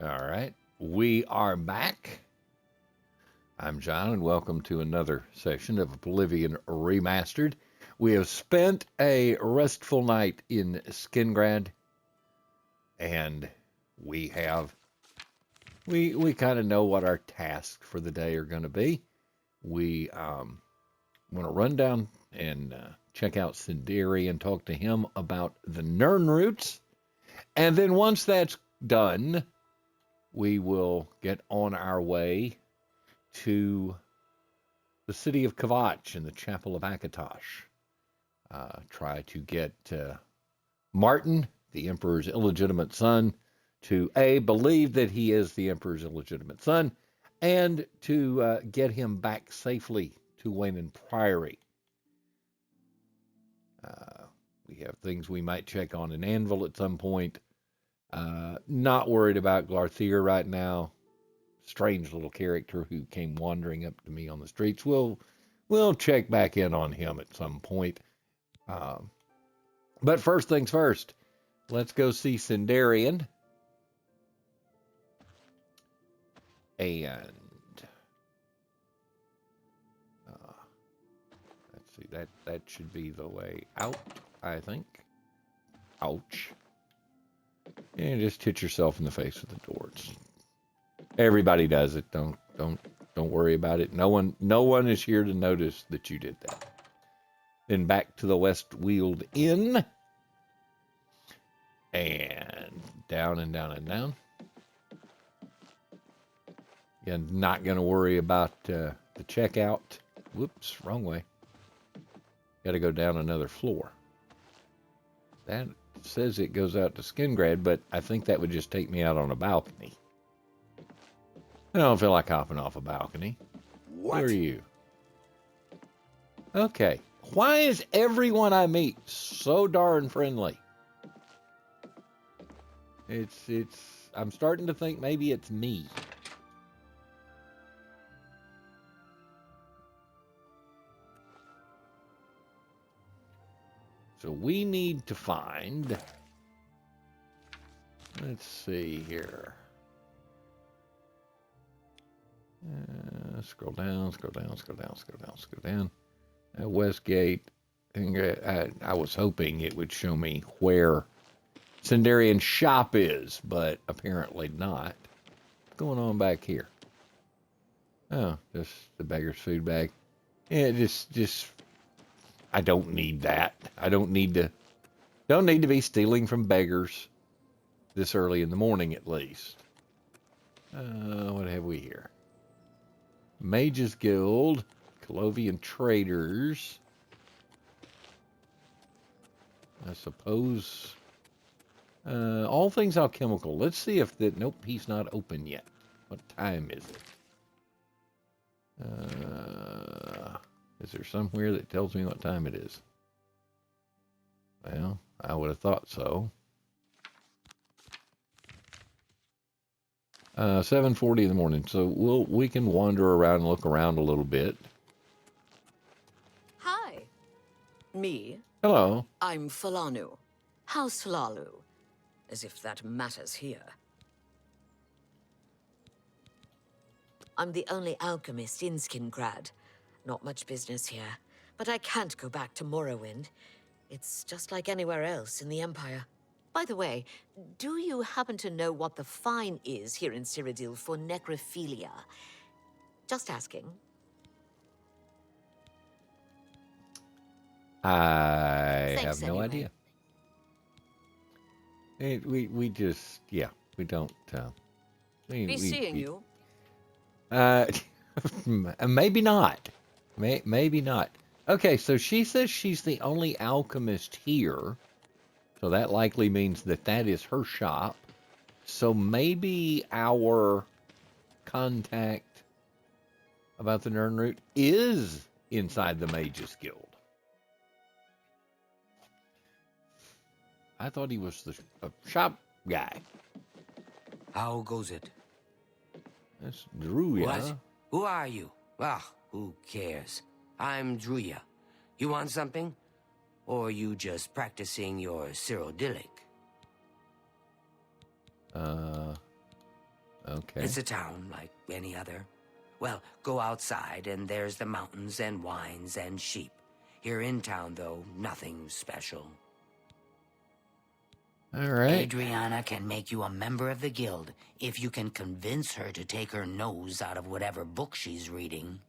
All right. We are back. I'm John, and welcome to another session of Oblivion Remastered. We have spent a restful night in Skingrad, and we have we kind of know what our tasks for the day are going to be. We want to run down and check out Sindiri and talk to him about the Nern roots, and then once that's done, we will get on our way to the city of Kvatch and the Chapel of Akatosh. Try to get Martin, the Emperor's illegitimate son, to A, believe that he is the Emperor's illegitimate son, and to get him back safely to Wayne Priory. We have things we might check on an anvil at some point. Not worried about Glarthir right now. Strange little character who came wandering up to me on the streets. We'll check back in on him at some point. But first things first, let's go see Sindarian. And let's see, that should be the way out, I think. Ouch. And just hit yourself in the face with the door. Everybody does it. Don't worry about it. No one is here to notice that you did that. Then back to the West Weald Inn. And down and down and down. You're not going to worry about the checkout. Whoops, wrong way. Got to go down another floor. That says it goes out to Skingrad, but I think that would just take me out on a balcony. I don't feel like hopping off a balcony. What? Who are you? Okay. Why is everyone I meet so darn friendly? I'm starting to think maybe it's me. So we need to find, let's see here. Scroll down. Westgate. I was hoping it would show me where Sindarian's shop is, but apparently not. What's going on back here? Oh, just the beggar's food bag. Yeah, just I don't need that. I don't need to be stealing from beggars this early in the morning at least. What have we here? Mages Guild, Colovian Traders. I suppose all things alchemical. Let's see if that. Nope, he's not open yet. What time is it? Is there somewhere that tells me what time it is? Well, I would have thought so. 7:40 in the morning. So we can wander around and look around a little bit. Hi. Me? Hello. I'm Falanu. House Falalu. As if that matters here. I'm the only alchemist in Skingrad. Not much business here. But I can't go back to Morrowind. It's just like anywhere else in the Empire. By the way, do you happen to know what the fine is here in Cyrodiil for necrophilia? Just asking. I Thanks have no anyway. idea. We just, yeah, we don't. Be seeing you. Maybe not. Maybe not. Okay, so she says she's the only alchemist here. So that likely means that is her shop. So maybe our contact about the Nern Root is inside the Mages Guild. I thought he was the shop guy. How goes it? That's Druya. What? Who are you? Ah, who cares? I'm Druya. You want something? Or are you just practicing your Cyrodiilic? Okay. It's a town like any other. Well, go outside and there's the mountains and wines and sheep. Here in town, though, nothing special. All right. Adriana can make you a member of the guild if you can convince her to take her nose out of whatever book she's reading.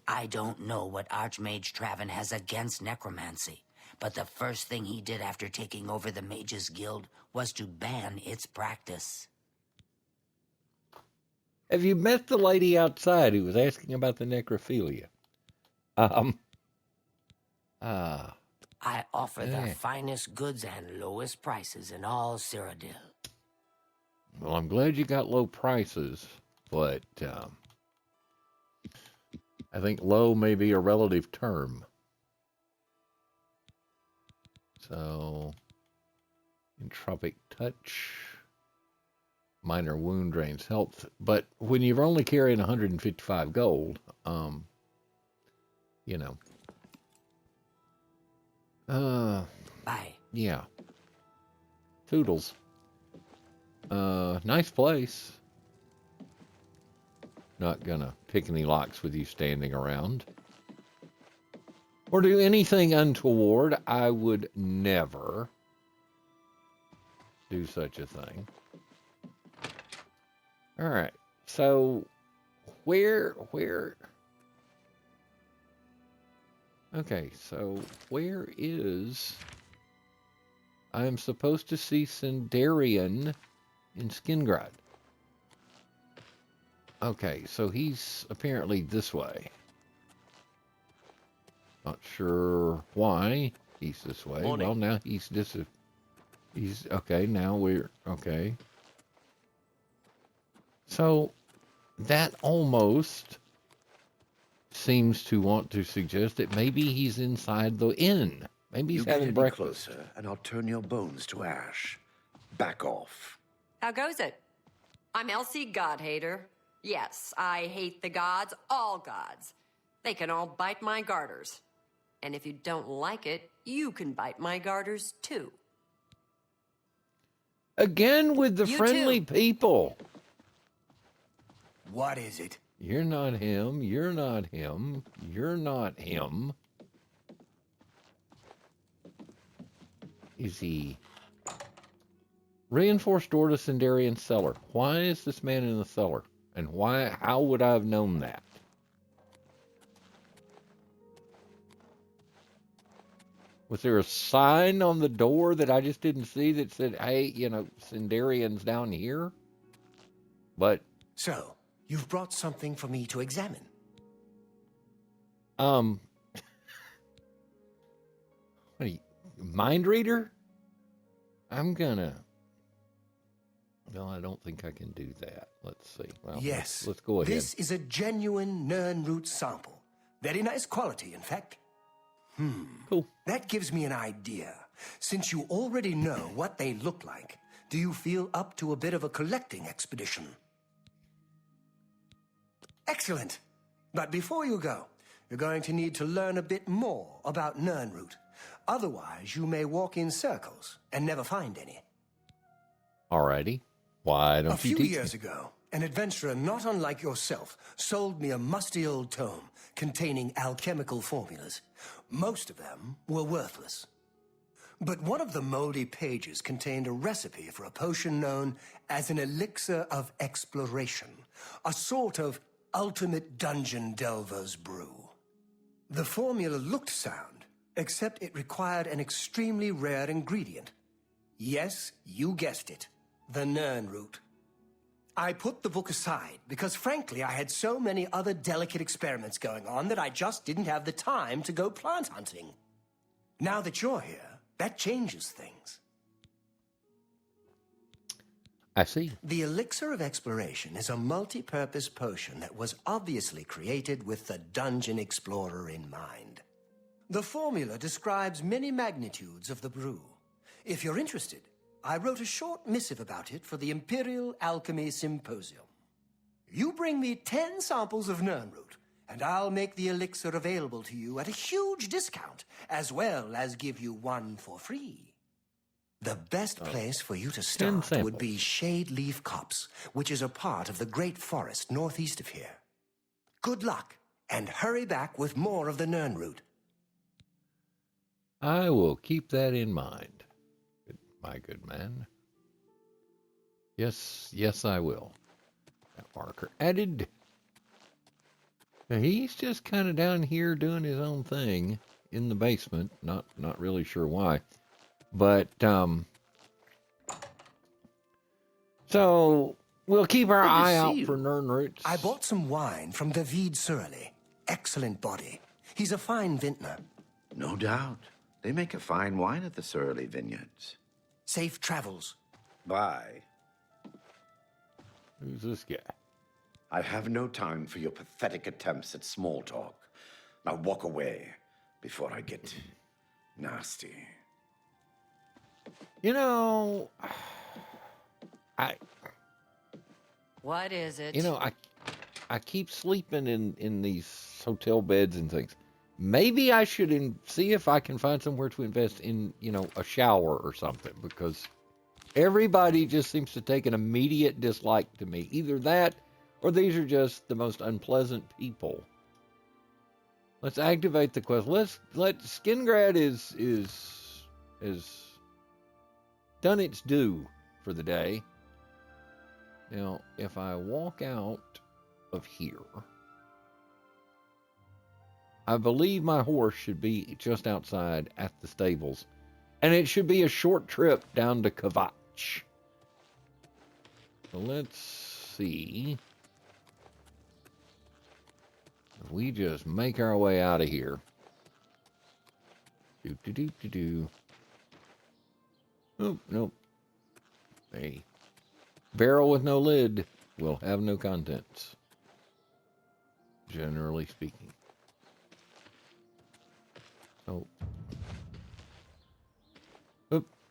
I don't know what Archmage Traven has against necromancy, but the first thing he did after taking over the Mages Guild was to ban its practice. Have you met the lady outside who was asking about the necrophilia? I offer the Yeah. finest goods and lowest prices in all Cyrodiil. Well, I'm glad you got low prices, but I think low may be a relative term. So, entropic touch, minor wound drains health, but when you're only carrying 155 gold, you know. Bye. Yeah. Toodles. Nice place. Not gonna pick any locks with you standing around. Or do anything untoward. I would never do such a thing. Alright. So, where... Okay, so where is... I am supposed to see Sindarian in Skingrad. Okay, so he's apparently this way. Not sure why he's this way. Morning. Well, now he's okay, now we're okay. So that almost seems to want to suggest that maybe he's inside the inn. Maybe he's You get having any breakfast. closer, and I'll turn your bones to ash. Back off. How goes it? I'm Elsie Godhater. Yes, I hate the gods, all gods. They can all bite my garters. And if you don't like it, you can bite my garters too. Again with the You friendly too. people. What is it? You're not him. You're not him. You're not him. Is he... Reinforced door to Sindarian cellar. Why is this man in the cellar? And why? How would I have known that? Was there a sign on the door that I just didn't see that said, hey, you know, Sindarian's down here? But, So, you've brought something for me to examine. what are you, mind reader? I'm gonna... No, I don't think I can do that. Let's see. Well, Yes. Let's go ahead. This is a genuine Nern root sample. Very nice quality, in fact. Cool. That gives me an idea. Since you already know what they look like, do you feel up to a bit of a collecting expedition? Excellent. But before you go, you're going to need to learn a bit more about Nernroot. Otherwise, you may walk in circles and never find any. Alrighty. Why don't A you few teach years me? ago, an adventurer not unlike yourself sold me a musty old tome containing alchemical formulas. Most of them were worthless. But one of the moldy pages contained a recipe for a potion known as an elixir of exploration, a sort of ultimate dungeon delver's brew. The formula looked sound, except it required an extremely rare ingredient. Yes, you guessed it, the Nernroot. I put the book aside because, frankly, I had so many other delicate experiments going on that I just didn't have the time to go plant hunting. Now that you're here, that changes things. I see. The Elixir of Exploration is a multi-purpose potion that was obviously created with the Dungeon Explorer in mind. The formula describes many magnitudes of the brew. If you're interested, I wrote a short missive about it for the Imperial Alchemy Symposium. You bring me 10 samples of Nernroot, and I'll make the elixir available to you at a huge discount, as well as give you one for free. The best place for you to 10 start would samples. be Shade Leaf Copse, which is a part of the Great Forest northeast of here. Good luck, and hurry back with more of the Nern root. I will keep that in mind, my good man. Yes, I will. That marker added. Now, he's just kind of down here doing his own thing in the basement. Not really sure why. But, so we'll keep our Good to eye see out you. for Nern roots. I bought some wine from David Surly. Excellent body. He's a fine vintner. No doubt. They make a fine wine at the Surly Vineyards. Safe travels. Bye. Who's this guy? I have no time for your pathetic attempts at small talk. Now walk away before I get nasty. You know, What is it? You know, I keep sleeping in these hotel beds and things. Maybe I should see if I can find somewhere to invest in, a shower or something, because everybody just seems to take an immediate dislike to me. Either that, or these are just the most unpleasant people. Let's activate the quest. Let Skingrad is done its due for the day. Now, if I walk out of here, I believe my horse should be just outside at the stables, and it should be a short trip down to Kvatch. So let's see. If we just make our way out of here. Oh, nope. A barrel with no lid will have no contents, generally speaking. So,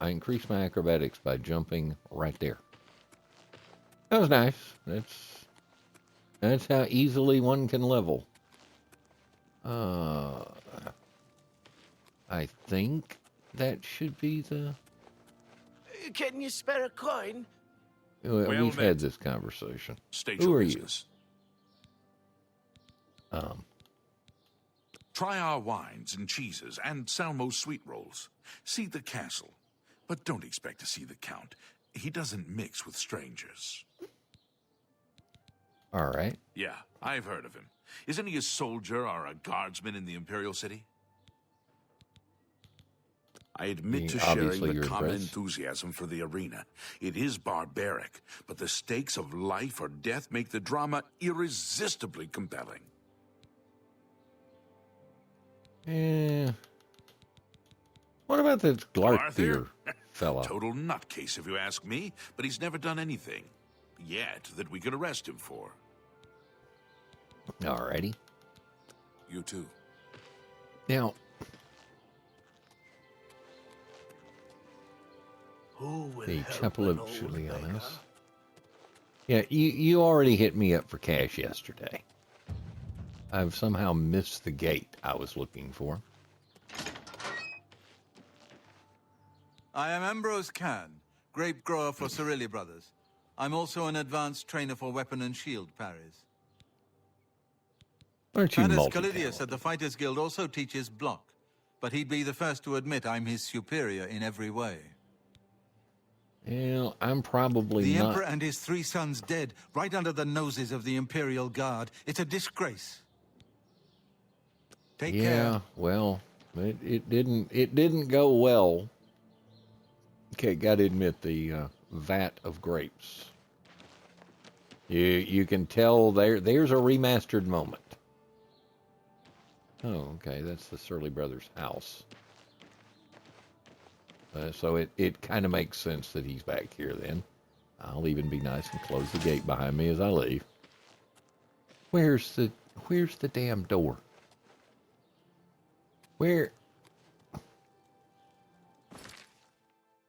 I increased my acrobatics by jumping right there. That was nice. That's how easily one can level. I think that should be the... Can you spare a coin? We've had this conversation. State Who your are business. Try our wines and cheeses and Salmo's sweet rolls. See the castle, but don't expect to see the Count. He doesn't mix with strangers. All right. Yeah, I've heard of him. Isn't he a soldier or a guardsman in the Imperial City? I admit to sharing Obviously the you're common impressed. enthusiasm for the arena. It is barbaric, but the stakes of life or death make the drama irresistibly compelling. Yeah. What about this Glarthier fella? Total nutcase, if you ask me, but he's never done anything yet that we could arrest him for. Alrighty. You too. Now, Who will the help Temple an of old Julianus. beggar? Yeah, you already hit me up for cash yesterday. I've somehow missed the gate I was looking for. I am Ambrose Can, grape grower for Cirilli Brothers. I'm also an advanced trainer for weapon and shield parries. Aren't you Thaddeus multi-talented? Calidius at the Fighters Guild also teaches block, but he'd be the first to admit I'm his superior in every way. Well, I'm probably The not. Emperor and his 3 sons dead, right under the noses of the Imperial Guard. It's a disgrace. Take Yeah, care. well, it didn't go well. Okay, gotta admit, the vat of grapes. You can tell there's a remastered moment. Oh, okay, that's the Surly Brothers' house. So it kind of makes sense that he's back here then. I'll even be nice and close the gate behind me as I leave. Where's the damn door? Where?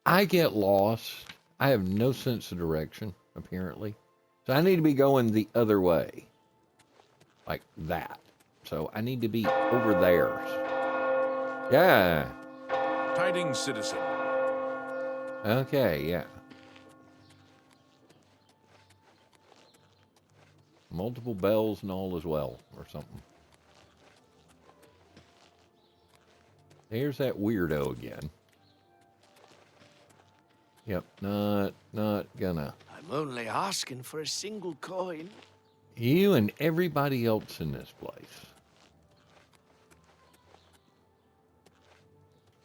I get lost. I have no sense of direction, apparently. So I need to be going the other way. Like that. So I need to be over there. Yeah. Tidings, citizen. Okay, yeah. Multiple bells and all as well, or something. There's that weirdo again. Yep, not gonna. I'm only asking for a single coin. You and everybody else in this place.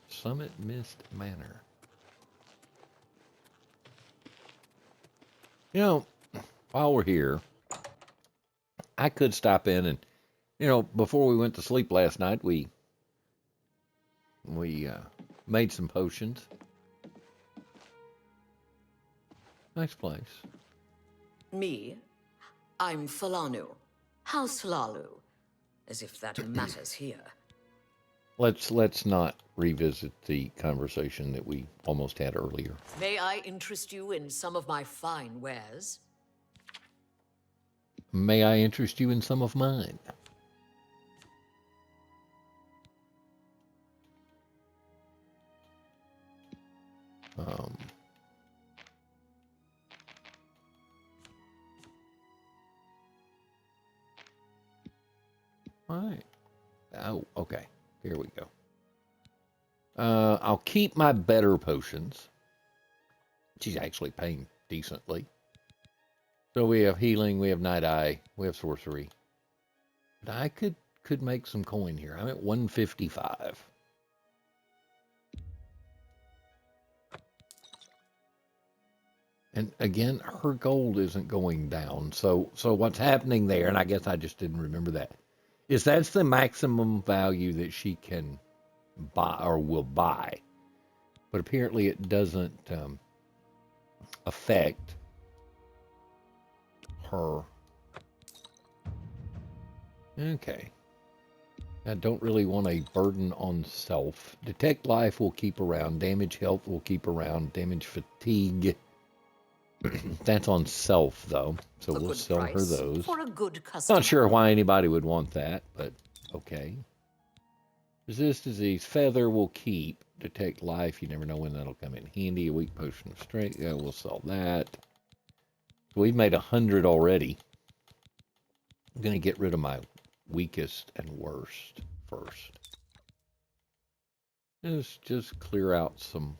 Summit Mist Manor. You know, while we're here, I could stop in and, before we went to sleep last night, we made some potions. Nice place. Me? I'm Falanu. House Falalu. As if that matters here. Let's not revisit the conversation that we almost had earlier. May I interest you in some of my fine wares? May I interest you in some of mine? All right. Oh, okay. Here we go. I'll keep my better potions. She's actually paying decently. So we have healing, we have night eye, we have sorcery. But I could make some coin here. I'm at 155. And again, her gold isn't going down. So what's happening there, and I guess I just didn't remember that, is that's the maximum value that she can buy or will buy. But apparently it doesn't affect her. Okay. I don't really want a burden on self. Detect life will keep around. Damage health will keep around. Damage fatigue. That's on self, though. So we'll sell her those. For a good customer. Not sure why anybody would want that, but okay. Resist disease. Feather will keep. Detect life. You never know when that'll come in handy. A weak potion of strength. Yeah, we'll sell that. We've made 100 already. I'm going to get rid of my weakest and worst first. Just clear out some...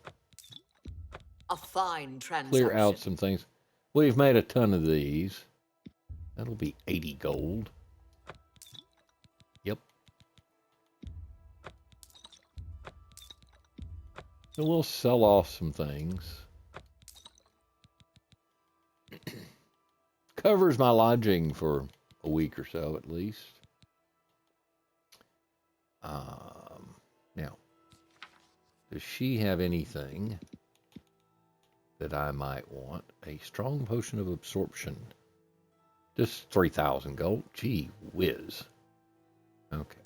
A fine transaction. Clear out some things. We've made a ton of these. That'll be 80 gold. Yep. So we'll sell off some things. Covers my lodging for a week or so at least. Now, does she have anything that I might want? A strong potion of absorption. Just 3,000 gold. Gee whiz. Okay.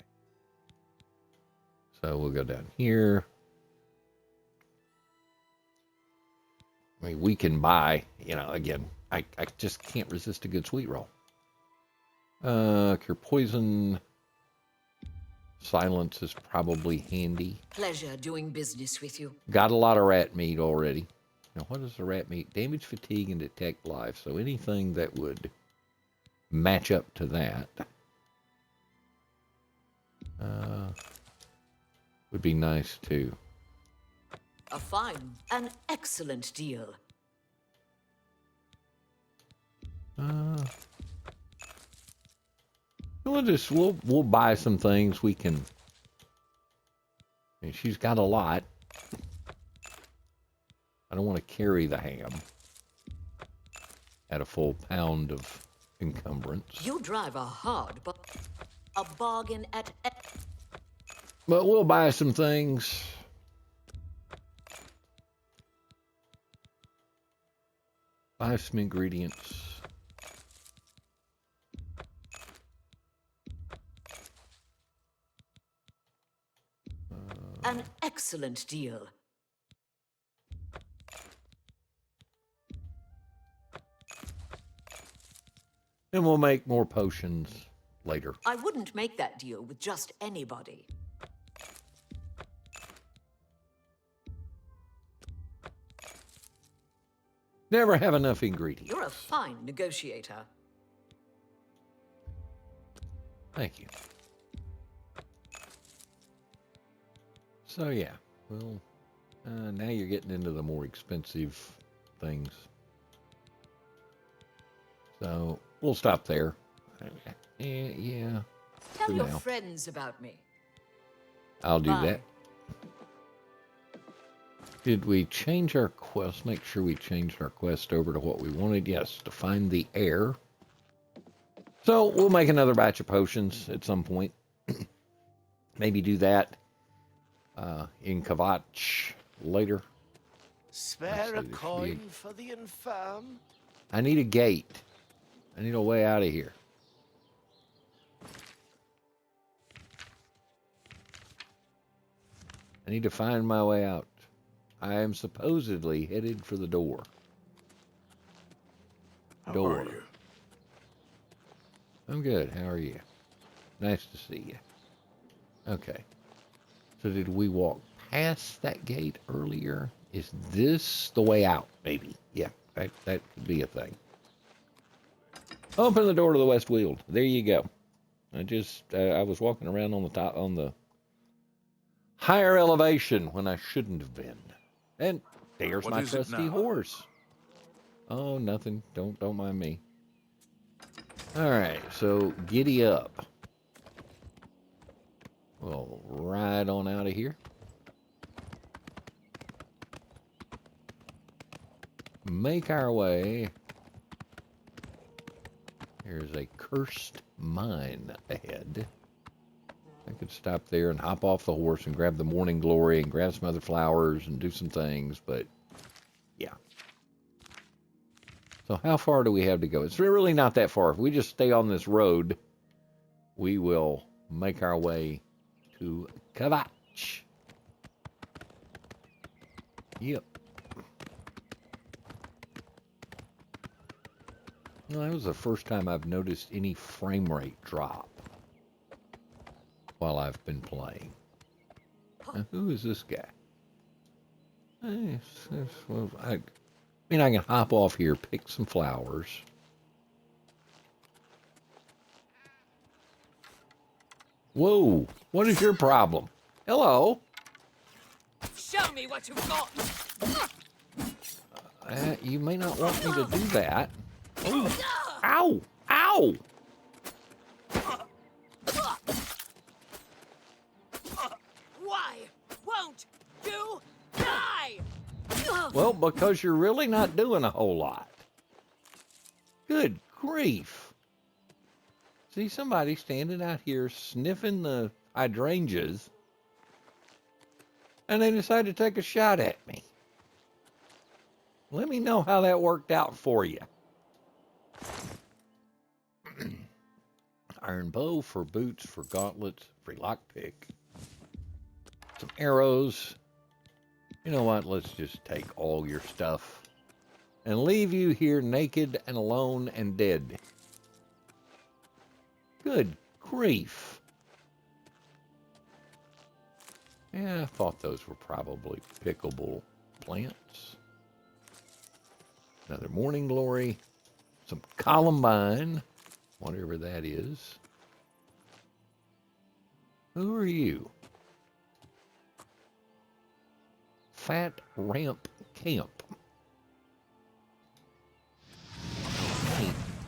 So we'll go down here. I mean, we can buy, again, I just can't resist a good sweet roll. Cure poison. Silence is probably handy. Pleasure doing business with you. Got a lot of rat meat already. Now, what is the rat meat? Damage, fatigue, and detect life. So anything that would match up to that would be nice too. A fine, an excellent deal. We'll buy some things we can. I mean, she's got a lot. I don't want to carry the ham at a full pound of encumbrance. You drive a hard, but a bargain at. But we'll buy some things. Buy some ingredients. An excellent deal. And we'll make more potions later. I wouldn't make that deal with just anybody. Never have enough ingredients. You're a fine negotiator. Thank you. So yeah, well, now you're getting into the more expensive things. So we'll stop there. Yeah. Tell for your now. friends about me. I'll do Bye. that. Did we change our quest? Make sure we changed our quest over to what we wanted. Yes, to find the heir. So we'll make another batch of potions at some point. Maybe do that in Kvatch later. Spare a see, coin for the infirm? I need a gate. I need a way out of here. I need to find my way out. I am supposedly headed for the door. How are you? I'm good. How are you? Nice to see you. Okay. So did we walk past that gate earlier? Is this the way out? Maybe. Yeah, that could be a thing. Open the door to the West Weald. There you go. I was walking around on the top, on the higher elevation when I shouldn't have been. And there's What my is it trusty now? horse. Oh, nothing. Don't mind me. All right, so giddy up. We'll ride on out of here. Make our way. There's a cursed mine ahead. I could stop there and hop off the horse and grab the morning glory and grab some other flowers and do some things, but yeah. So how far do we have to go? It's really not that far. If we just stay on this road, we will make our way to Kvatch. Yep. Well, that was the first time I've noticed any frame rate drop while I've been playing. Now, who is this guy? Well, I mean, I can hop off here, pick some flowers. Whoa, what is your problem? Hello? Show me what you've got. You may not want me to do that. Oh, ow! Ow! Why won't you die? Well, because you're really not doing a whole lot. Good grief. See somebody standing out here sniffing the hydrangeas, and they decide to take a shot at me. Let me know how that worked out for you. Iron bow for boots, for gauntlets, free lockpick. Some arrows. You know what? Let's just take all your stuff and leave you here naked and alone and dead. Good grief. Yeah, I thought those were probably pickable plants. Another morning glory. Some columbine, whatever that is. Who are you? Fat Ramp Camp.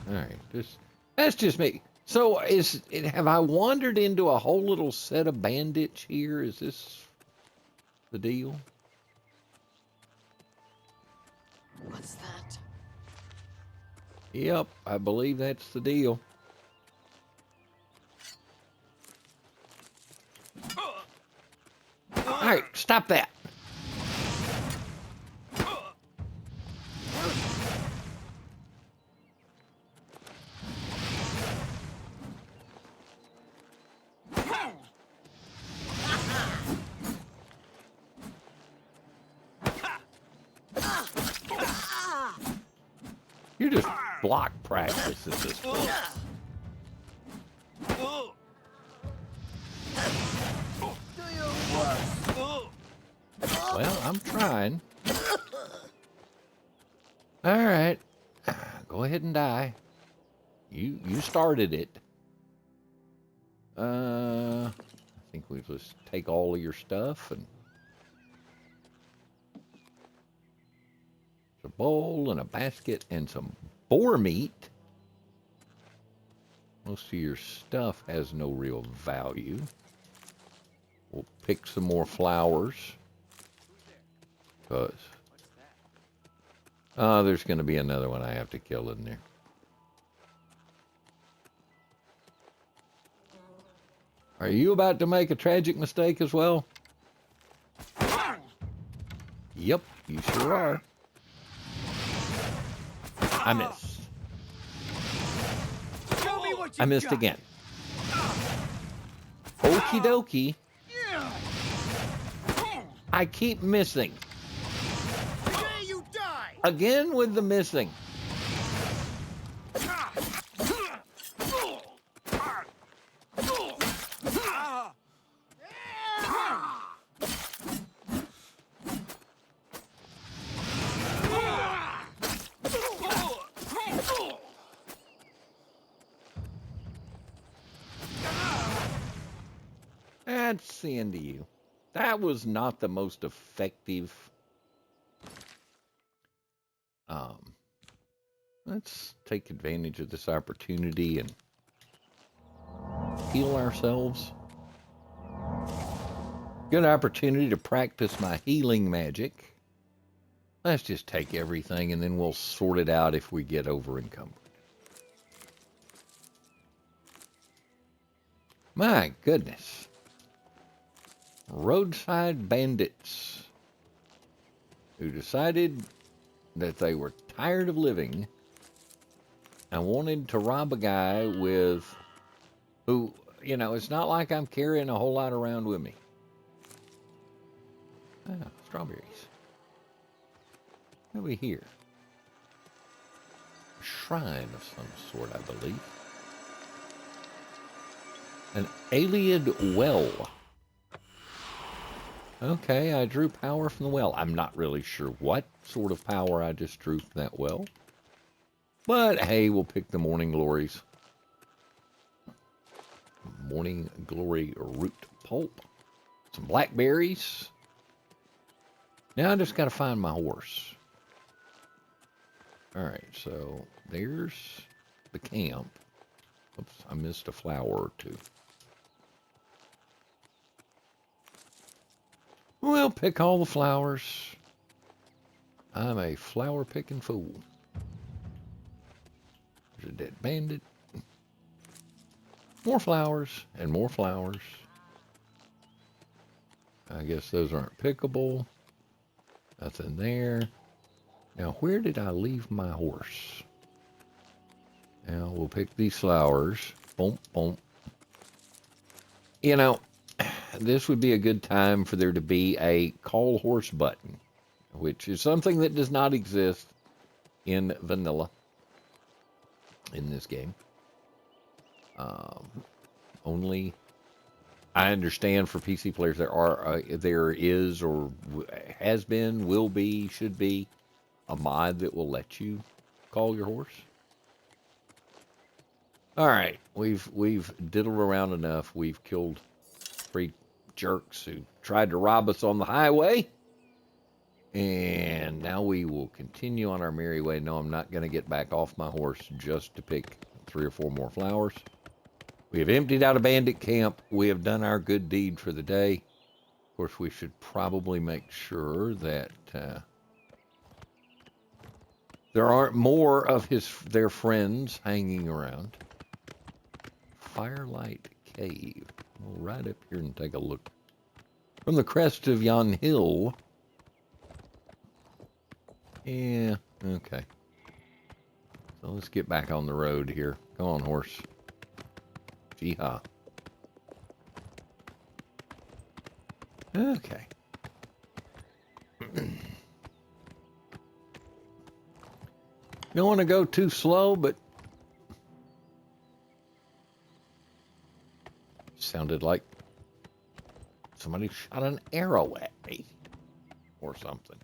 All right, that's just me. So have I wandered into a whole little set of bandits here? Is this the deal? What's that? Yep, I believe that's the deal. All right, stop that. You're just block practice at this point. Well, I'm trying. All right. Go ahead and die. You started it. I think we just take all of your stuff and a bowl and a basket and some boar meat. Most of your stuff has no real value. We'll pick some more flowers. Because there's going to be another one I have to kill in there. Are you about to make a tragic mistake as well? Yep, you sure are. I missed. I missed again. Okie dokie. I keep missing. Again with the missing. That's the end of you. That was not the most effective. Let's take advantage of this opportunity and heal ourselves. Good opportunity to practice my healing magic. Let's just take everything and then we'll sort it out if we get over encumbered. My goodness. Roadside bandits who decided that they were tired of living and wanted to rob a guy with who, you know, it's not like I'm carrying a whole lot around with me. Strawberries. What do we hear? A shrine of some sort, I believe. An Allied well. Okay, I drew power from the well. I'm not really sure what sort of power I just drew from that well. But, hey, we'll pick the morning glories. Morning glory root pulp. Some blackberries. Now I just got to find my horse. All right, so there's the camp. Oops, I missed a flower or two. We'll pick all the flowers. I'm a flower-picking fool. There's a dead bandit. More flowers and more flowers. I guess those aren't pickable. Nothing there. Now, where did I leave my horse? Now, we'll pick these flowers. Boom, boom. You know, this would be a good time for there to be a call horse button, which is something that does not exist in vanilla in this game. Only, I understand for PC players there is or has been, will be, should be a mod that will let you call your horse. All right, we've diddled around enough. We've killed 3 jerks who tried to rob us on the highway. And now we will continue on our merry way. No, I'm not going to get back off my horse just to pick 3 or 4 more flowers. We have emptied out a bandit camp. We have done our good deed for the day. Of course, we should probably make sure that there aren't more of their friends hanging around. Firelight Cave. We'll ride up here and take a look. From the crest of yon hill. Yeah, okay. So let's get back on the road here. Come on, horse. Jee-ha. Okay. Don't want to go too slow, but sounded like somebody shot an arrow at me or something.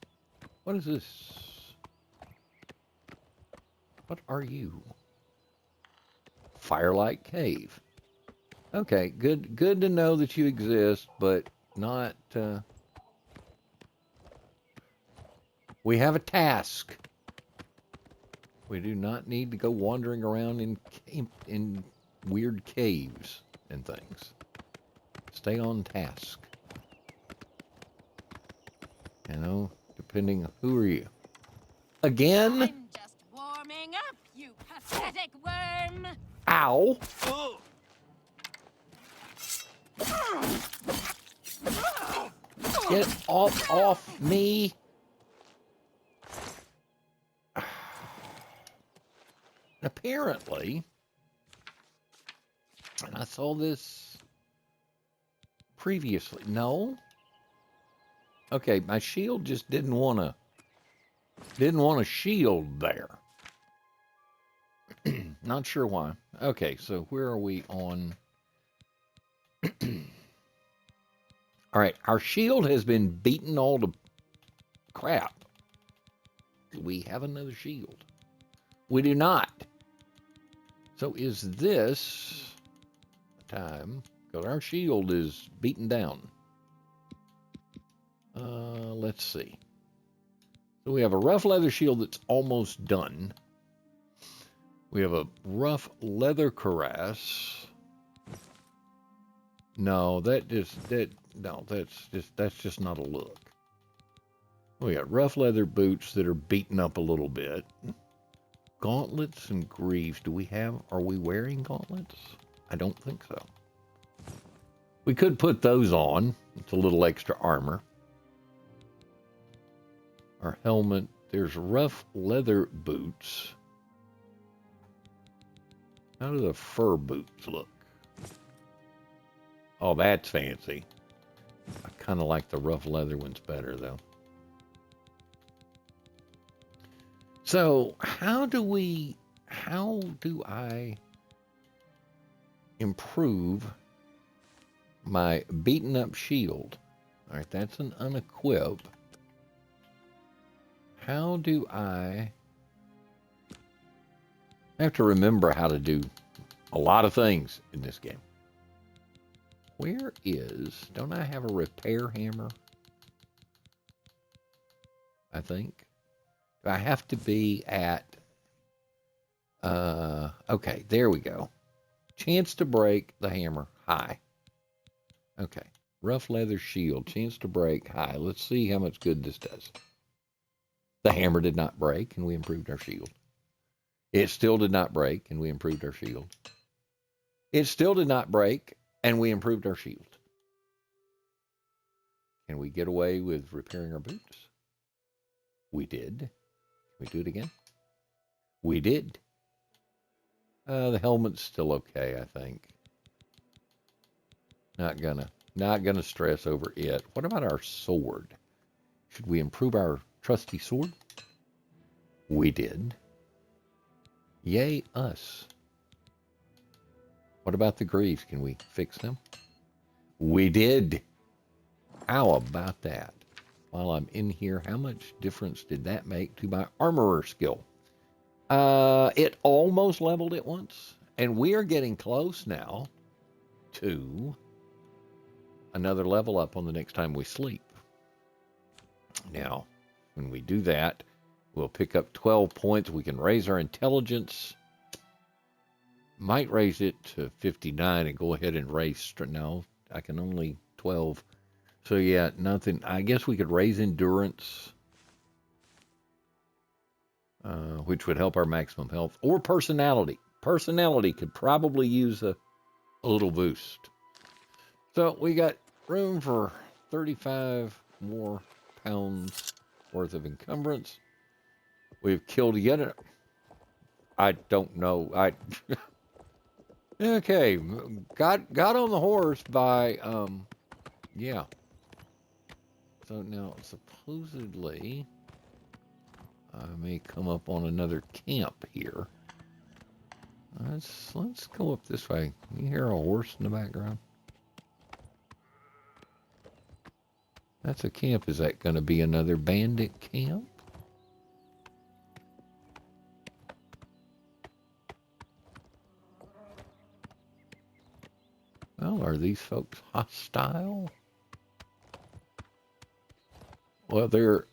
What is this? What are you? Firelight Cave. Okay, good to know that you exist, but not... We have a task. We do not need to go wandering around in weird caves and things. Stay on task. You know, depending... Who are you? Again? I'm just warming up, you pathetic worm! Ow! Get off me! Apparently, and I saw this previously. No? Okay, my shield just didn't want to shield there. Not sure why. Okay, so where are we on? All right, our shield has been beaten all to crap. Do we have another shield? We do not. So is this time? Because our shield is beaten down. Let's see. So we have a rough leather shield that's almost done. We have a rough leather cuirass. No, that's just not a look. We got rough leather boots that are beaten up a little bit. Gauntlets and greaves. Are we wearing gauntlets? I don't think so. We could put those on. It's a little extra armor. Our helmet. There's rough leather boots. How do the fur boots look? Oh, that's fancy. I kind of like the rough leather ones better, though. So, how do I improve my beaten up shield? All right, that's an unequip. How do I have to remember how to do a lot of things in this game? Don't I have a repair hammer? I think. I have to be at, okay, there we go. Chance to break the hammer, high. Okay, rough leather shield, chance to break, high. Let's see how much good this does. The hammer did not break, and we improved our shield. It still did not break, and we improved our shield. It still did not break, and we improved our shield. Can we get away with repairing our boots? We did. Can we do it again? We did. The helmet's still okay, I think. Not gonna stress over it. What about our sword? Should we improve our trusty sword? We did. Yay, us. What about the greaves? Can we fix them? We did. How about that? While I'm in here, how much difference did that make to my armorer skill? It almost leveled it once, and we are getting close now to another level up on the next time we sleep. Now, when we do that, we'll pick up 12 points. We can raise our intelligence. Might raise it to 59 and go ahead and raise. No, I can only 12. So yeah, nothing. I guess we could raise endurance, which would help our maximum health, or personality. Personality could probably use a little boost. So we got room for 35 more pounds worth of encumbrance. We've killed yet a... I don't know. Okay, got on the horse by yeah. So now supposedly I may come up on another camp here. Let's go up this way. You hear a horse in the background? That's a camp. Is that going to be another bandit camp? Are these folks hostile? Well, they're...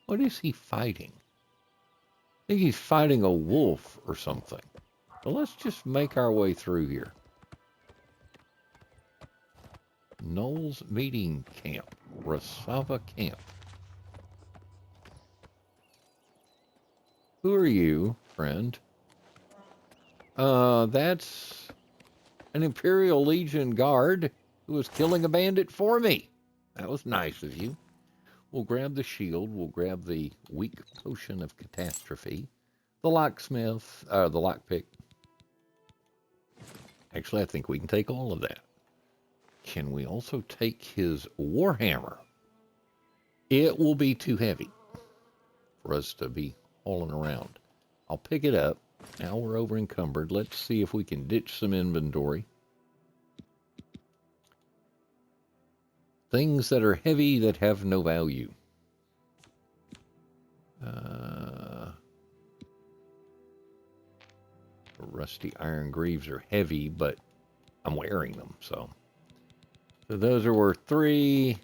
What is he fighting? I think he's fighting a wolf or something. So let's just make our way through here. Knowles Meeting Camp. Rasava Camp. Who are you, friend? That's an Imperial Legion guard who was killing a bandit for me. That was nice of you. We'll grab the shield. We'll grab the weak potion of catastrophe. The locksmith, the lockpick. Actually, I think we can take all of that. Can we also take his warhammer? It will be too heavy for us to be hauling around. I'll pick it up. Now we're over encumbered. Let's see if we can ditch some inventory. Things that are heavy that have no value. Rusty iron greaves are heavy, but I'm wearing them, so those are worth 3.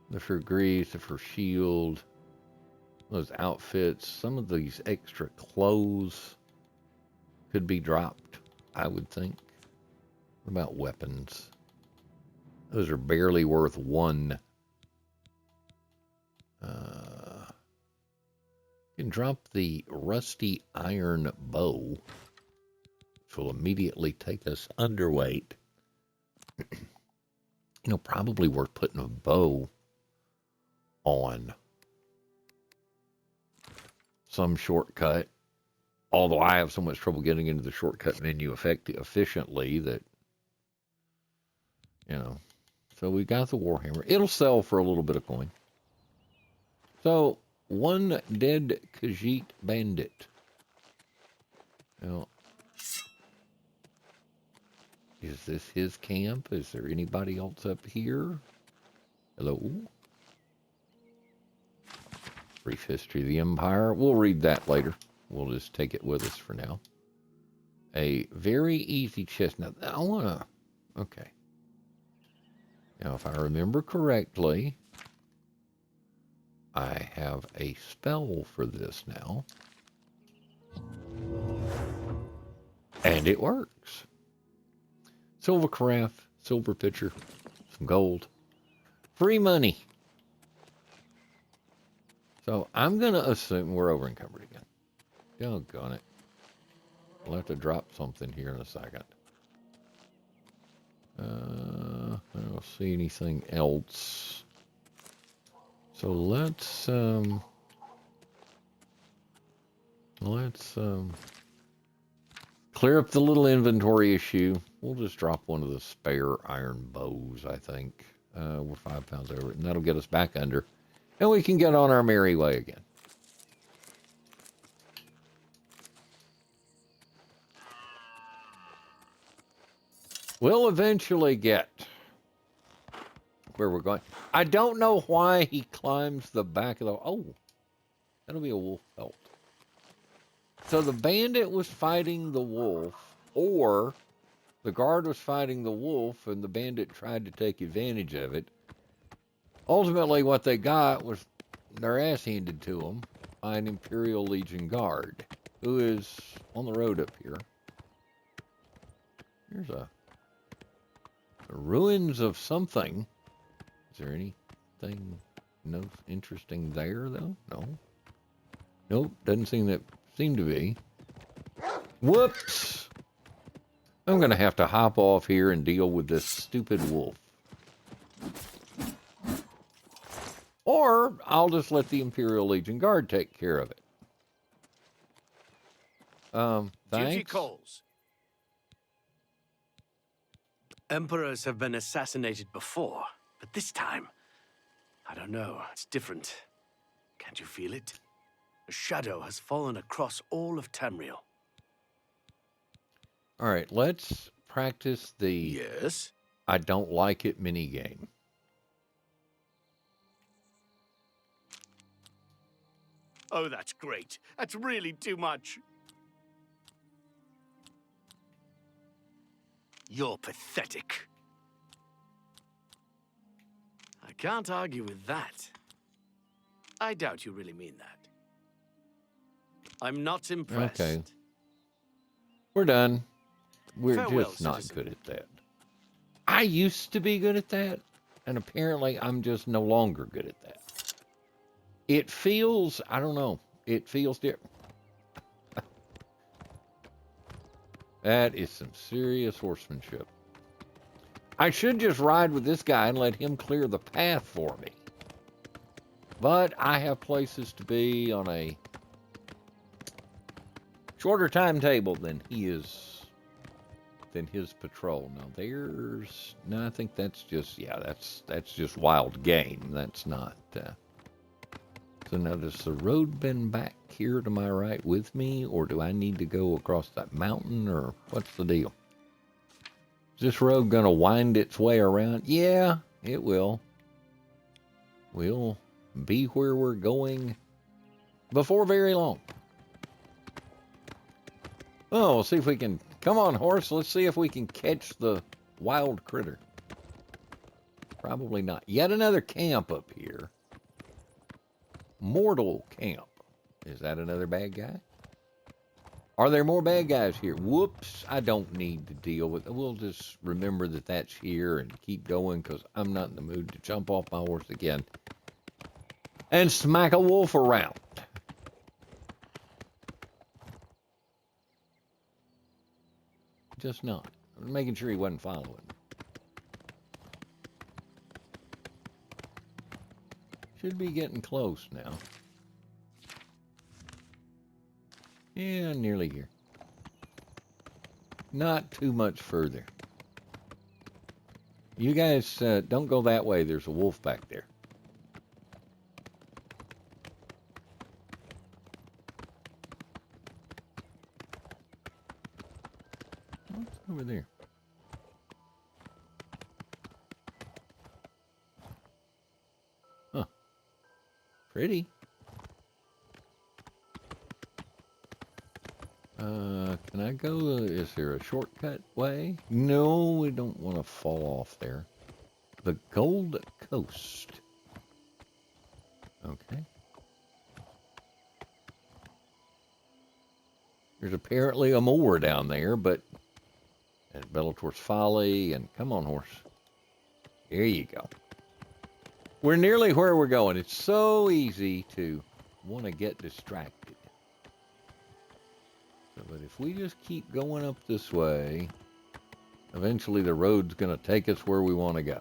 The for greaves, the for shield, those outfits. Some of these extra clothes could be dropped, I would think. What about weapons? Those are barely worth 1. You can drop the rusty iron bow, which will immediately take us underweight. Probably worth putting a bow on some shortcut. Although I have so much trouble getting into the shortcut menu efficiently that, So we got the warhammer. It'll sell for a little bit of coin. So, 1 dead Khajiit bandit. Now, is this his camp? Is there anybody else up here? Hello? Brief history of the Empire. We'll read that later. We'll just take it with us for now. A very easy chest. Now, I want to... Okay. Now, if I remember correctly, I have a spell for this now. And it works. Silver carafe, silver pitcher, some gold. Free money. So I'm going to assume we're over encumbered again. Doggone it. We'll have to drop something here in a second. I don't see anything else. So let's clear up the little inventory issue. We'll just drop one of the spare iron bows, I think. We're 5 pounds over it, and that'll get us back under. And we can get on our merry way again. We'll eventually get where we're going. I don't know why he climbs the back of the... Oh, that'll be a wolf pelt. So the bandit was fighting the wolf, or the guard was fighting the wolf, and the bandit tried to take advantage of it. Ultimately, what they got was their ass handed to them by an Imperial Legion guard, who is on the road up here. Here's the ruins of something. Is there anything interesting there, though? No. Nope, doesn't seem to be. Whoops! I'm going to have to hop off here and deal with this stupid wolf. Or I'll just let the Imperial Legion Guard take care of it. Thanks. Duty calls. Emperors have been assassinated before, but this time, I don't know, it's different. Can't you feel it? A shadow has fallen across all of Tamriel. All right, let's practice the Yes? I don't like it minigame. Oh, that's great. That's really too much. You're pathetic. I can't argue with that. I doubt you really mean that. I'm not impressed. Okay. We're done. We're Farewell, just not citizen. good at that. I used to be good at that, and apparently I'm just no longer good at that. It feels, I don't know, it feels different. That is some serious horsemanship. I should just ride with this guy and let him clear the path for me. But I have places to be on a shorter timetable than his patrol. Now I think that's just, that's just wild game. That's not, so now does the road bend back here to my right with me, or do I need to go across that mountain, or what's the deal? Is this road going to wind its way around? Yeah, it will. We'll be where we're going before very long. Oh, we'll see if we can... Come on, horse. Let's see if we can catch the wild critter. Probably not. Yet another camp up here. Mortal camp. Is that another bad guy? Are there more bad guys here? Whoops. I don't need to deal with it. We'll just remember that that's here and keep going, because I'm not in the mood to jump off my horse again and smack a wolf around. Just not. I'm making sure he wasn't following. Should be getting close now. Yeah, nearly here. Not too much further. You guys don't go that way. There's a wolf back there. What's over there? Huh. Pretty. Can I go? Is there a shortcut way? No, we don't want to fall off there. The Gold Coast. Okay. There's apparently a moor down there, but at Bellator's Folly, and come on, horse. There you go. We're nearly where we're going. It's so easy to want to get distracted. But if we just keep going up this way, eventually the road's going to take us where we want to go.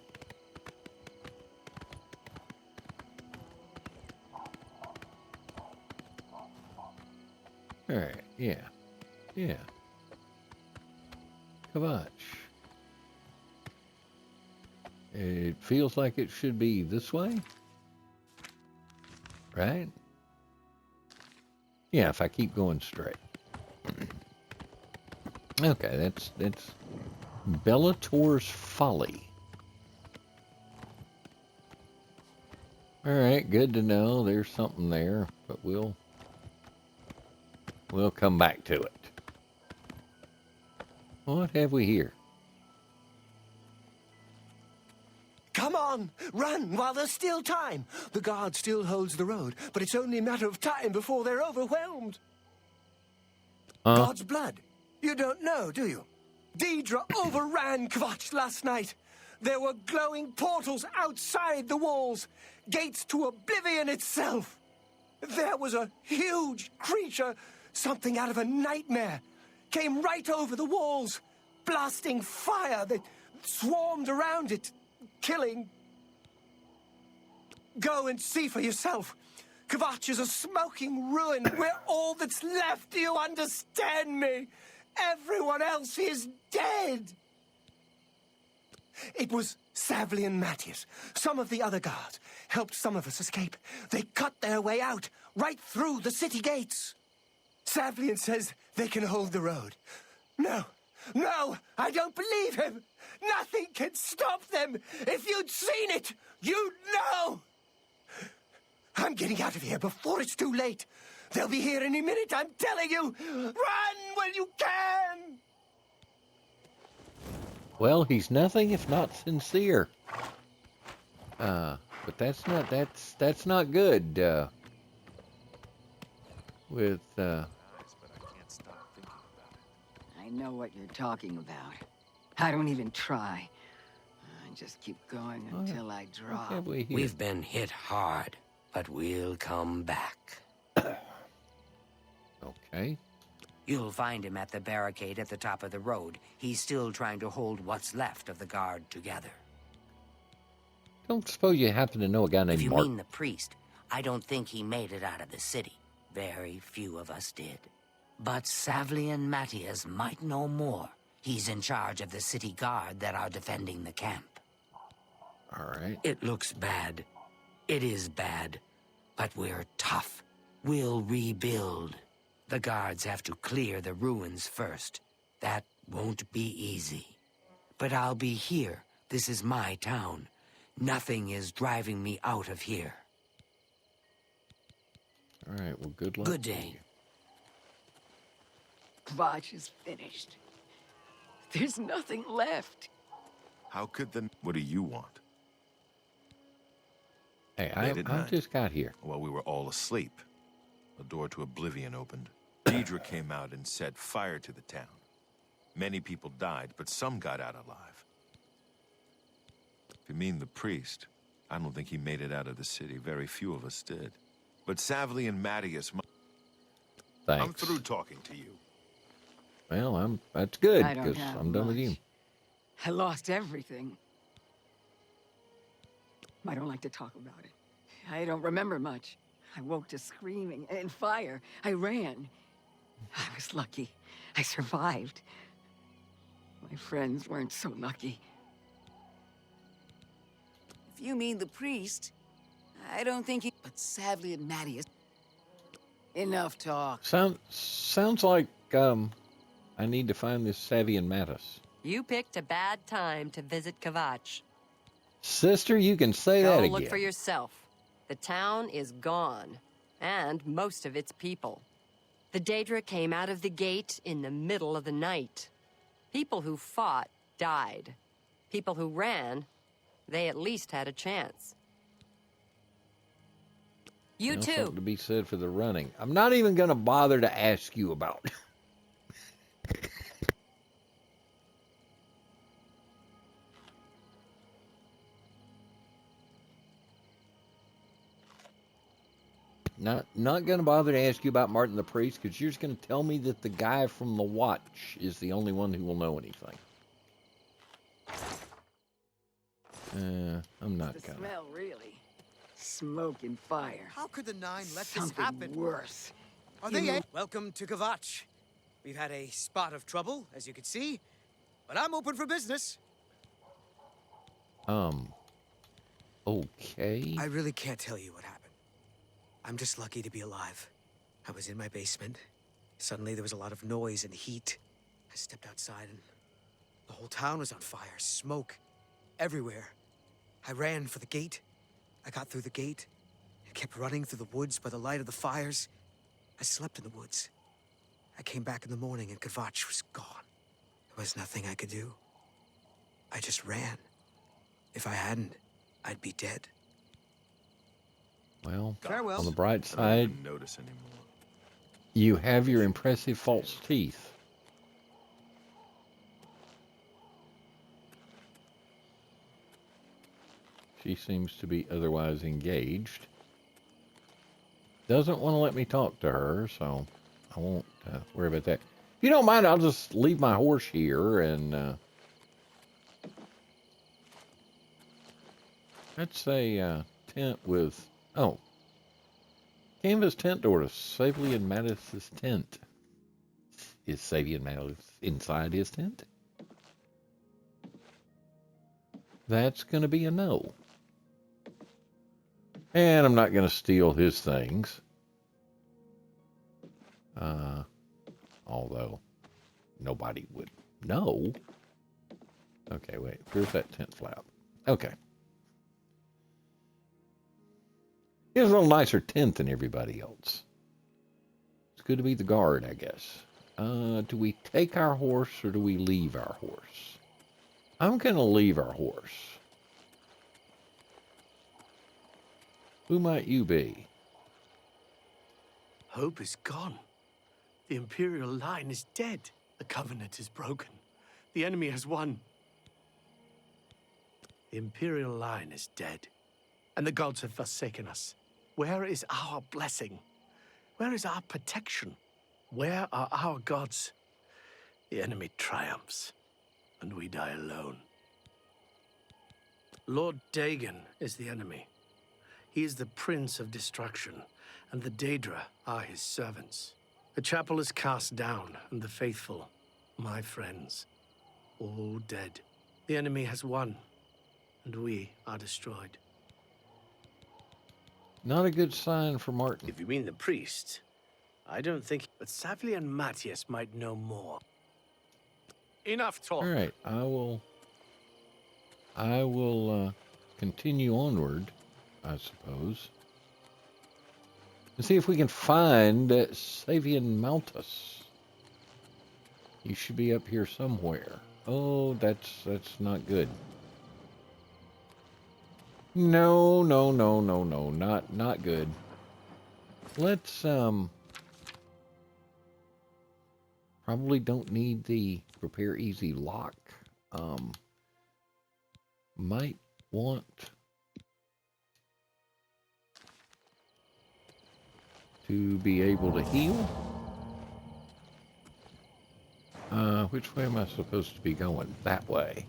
All right, yeah. Kvatch. It feels like it should be this way, right? Yeah, if I keep going straight. Okay, that's Bellator's Folly. All right, good to know. There's something there, but we'll come back to it. What have we here? Come on, run while there's still time. The guard still holds the road, but it's only a matter of time before they're overwhelmed. God's blood. You don't know, do you? Deidre overran Kvatch last night. There were glowing portals outside the walls, gates to Oblivion itself. There was a huge creature, something out of a nightmare, came right over the walls, blasting fire that swarmed around it, killing. Go and see for yourself. Kvatch is a smoking ruin. We're all that's left. Do you understand me? Everyone else is dead. It was Savli and Matthias. Some of the other guards helped some of us escape. They cut their way out, right through the city gates. Savlian says they can hold the road. No, I don't believe him. Nothing can stop them. If you'd seen it, you'd know. I'm getting out of here before it's too late. They'll be here any minute, I'm telling you. Run when you can! Well, he's nothing if not sincere. But that's not good. With But I can't stop thinking about it. I know what you're talking about. I don't even try. I just keep going until I drop. have we here? We've been hit hard, but we'll come back. Okay. You'll find him at the barricade at the top of the road. He's still trying to hold what's left of the guard together. Don't suppose you happen to know a guy named If you Mark? mean the priest, I don't think he made it out of the city. Very few of us did. But Savlian Matthias might know more. He's in charge of the city guard that are defending the camp. All right. It looks bad. It is bad. But we're tough. We'll rebuild. The guards have to clear the ruins first. That won't be easy. But I'll be here. This is my town. Nothing is driving me out of here. All right. Well, good luck. Good day. Kvatch is finished. There's nothing left. How could the... What do you want? Hey, Late at I night. just got here. While we were all asleep, a door to Oblivion opened. Deidre came out and set fire to the town. Many people died, but some got out alive. If you mean the priest, I don't think he made it out of the city. Very few of us did. But Savli and Matthias... Thanks. I'm through talking to you. Well, that's good I don't because have I'm done with you. much. I lost everything. I don't like to talk about it. I don't remember much. I woke to screaming and fire. I ran. I was lucky. I survived. My friends weren't so lucky. If you mean the priest, I don't think he... But sadly, and Matthias... Enough talk. Sounds like I need to find this Savian Mattis. You picked a bad time to visit Kvatch. Sister, you can say that Go again. look for yourself. The town is gone, and most of its people. The Daedra came out of the gate in the middle of the night. People who fought died. People who ran, they at least had a chance. You Well, too. something to be said for the running. I'm not even going to bother to ask you about. Not going to bother to ask you about Martin the Priest because you're just going to tell me that the guy from the Watch is the only one who will know anything. I'm not The going to. smell, really. Smoke and fire. How could the Nine let Something this happen? worse. Are they? Welcome to Kvatch. We've had a spot of trouble, as you can see, but I'm open for business. Okay. I really can't tell you what happened. I'm just lucky to be alive. I was in my basement. Suddenly there was a lot of noise and heat. I stepped outside and the whole town was on fire. Smoke everywhere. I ran for the gate. I got through the gate and kept running through the woods by the light of the fires. I slept in the woods. I came back in the morning and Kvatch was gone. There was nothing I could do. I just ran. If I hadn't, I'd be dead. Well, Farewell. on the bright I don't side, even notice anymore. you have your impressive false teeth. She seems to be otherwise engaged. Doesn't want to let me talk to her, so I won't worry about that. If you don't mind, I'll just leave my horse here and that's a tent with, canvas tent door to Savley and Mattis's tent. Is Savy and Mattis inside his tent? That's going to be a no. And I'm not going to steal his things. Although nobody would know. Okay, wait. Here's that tent flap. Okay. He has a little nicer tent than everybody else. It's good to be the guard, I guess. Do we take our horse or do we leave our horse? I'm going to leave our horse. Who might you be? Hope is gone. The Imperial line is dead. The Covenant is broken. The enemy has won. The Imperial line is dead, and the gods have forsaken us. Where is our blessing? Where is our protection? Where are our gods? The enemy triumphs, and we die alone. Lord Dagon is the enemy. He is the Prince of Destruction, and the Daedra are his servants. The chapel is cast down, and the faithful, my friends, all dead. The enemy has won, and we are destroyed. Not a good sign for Martin. If you mean the priest, I don't think... But Savli and Matthias might know more. Enough talk. All right, I will continue onward, I suppose, and see if we can find Savian Maltus. He should be up here somewhere. Oh, that's not good. No, not good. Let's probably don't need the prepare easy lock. Might want to be able to heal. Which way am I supposed to be going? That way.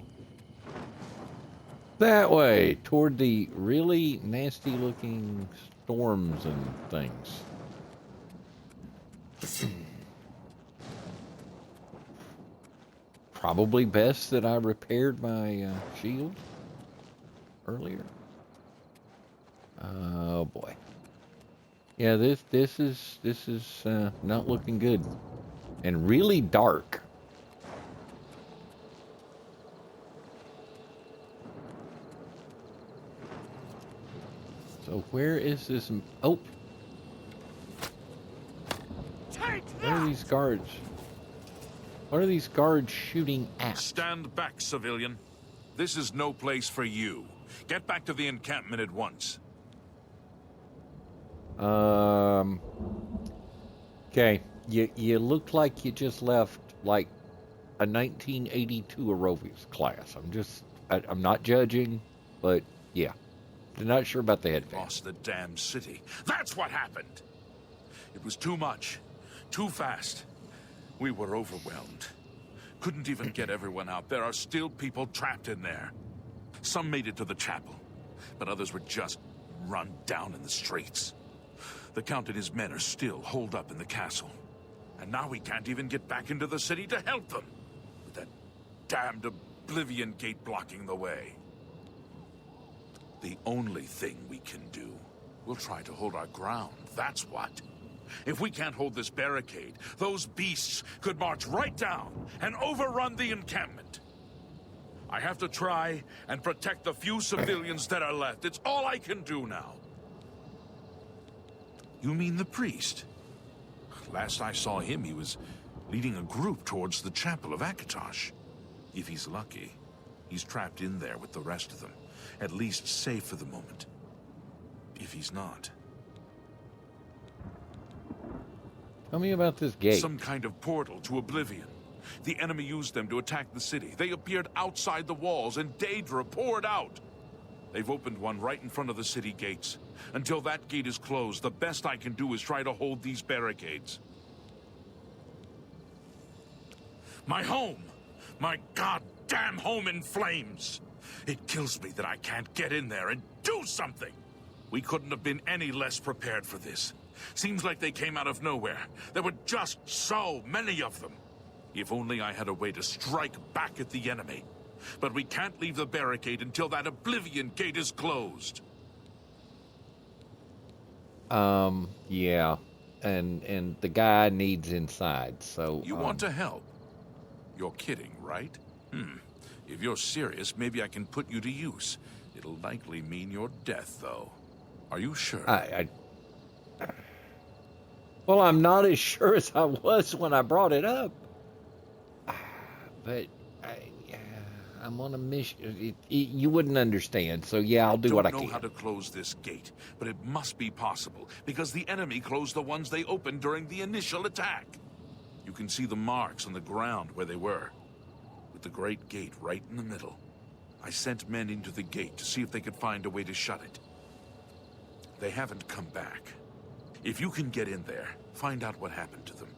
That way, toward the really nasty looking storms and things. Probably best that I repaired my shield earlier. Oh boy. Yeah, this is not looking good, and really dark. So where is this? Oh, where are these guards? What are these guards shooting at? Stand back, civilian. This is no place for you. Get back to the encampment at once. Okay. You look like you just left like a 1982 aerobics class. I'm not judging, but yeah. I'm not sure about the headband. Lost the damn city. That's what happened. It was too much. Too fast. We were overwhelmed. Couldn't even get everyone out. There are still people trapped in there. Some made it to the chapel, but others were just run down in the streets. The Count and his men are still holed up in the castle. And now we can't even get back into the city to help them, with that damned Oblivion gate blocking the way. The only thing we can do, we'll try to hold our ground, that's what. If we can't hold this barricade, those beasts could march right down and overrun the encampment. I have to try and protect the few civilians that are left. It's all I can do now. You mean the priest? Last I saw him, he was leading a group towards the chapel of Akatosh. If he's lucky, he's trapped in there with the rest of them. At least safe for the moment. If he's not... Tell me about this gate. Some kind of portal to Oblivion. The enemy used them to attack the city. They appeared outside the walls, and Daedra poured out. They've opened one right in front of the city gates. Until that gate is closed, the best I can do is try to hold these barricades. My home! My goddamn home in flames! It kills me that I can't get in there and do something! We couldn't have been any less prepared for this. Seems like they came out of nowhere. There were just so many of them. If only I had a way to strike back at the enemy. But we can't leave the barricade until that Oblivion gate is closed. Yeah. And the guy needs inside, so... You want to help? You're kidding, right? If you're serious, maybe I can put you to use. It'll likely mean your death, though. Are you sure? Well, I'm not as sure as I was when I brought it up. But, I'm on a mission. You wouldn't understand, so yeah, I'll do what I don't know can. how to close this gate, but it must be possible, because the enemy closed the ones they opened during the initial attack. You can see the marks on the ground where they were, with the great gate right in the middle. I sent men into the gate to see if they could find a way to shut it. They haven't come back. If you can get in there, find out what happened to them.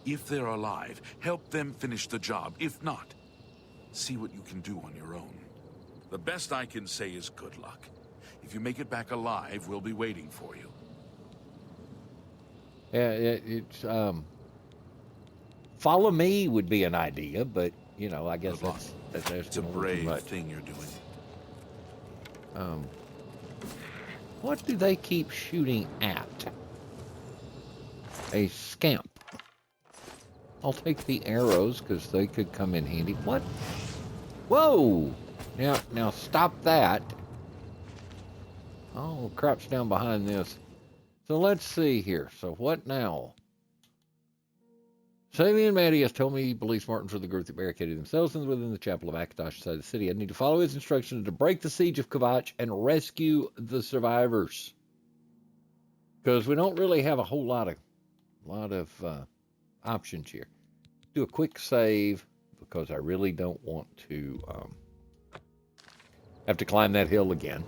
If they're alive, help them finish the job. If not, see what you can do on your own. The best I can say is good luck. If you make it back alive, we'll be waiting for you. Yeah, follow me would be an idea, but you know, I guess that's It's a brave thing you're doing. What do they keep shooting at? A scamp. I'll take the arrows because they could come in handy. What? Whoa! Now stop that. Oh, crap's down behind this. So let's see here. So what now? Saving and Maddie has told me he believes Martins were the group that barricaded themselves within the chapel of Akatosh inside the city. I need to follow his instructions to break the siege of Kvatch and rescue the survivors. Because we don't really have a whole lot of options here. Do a quick save because I really don't want to have to climb that hill again.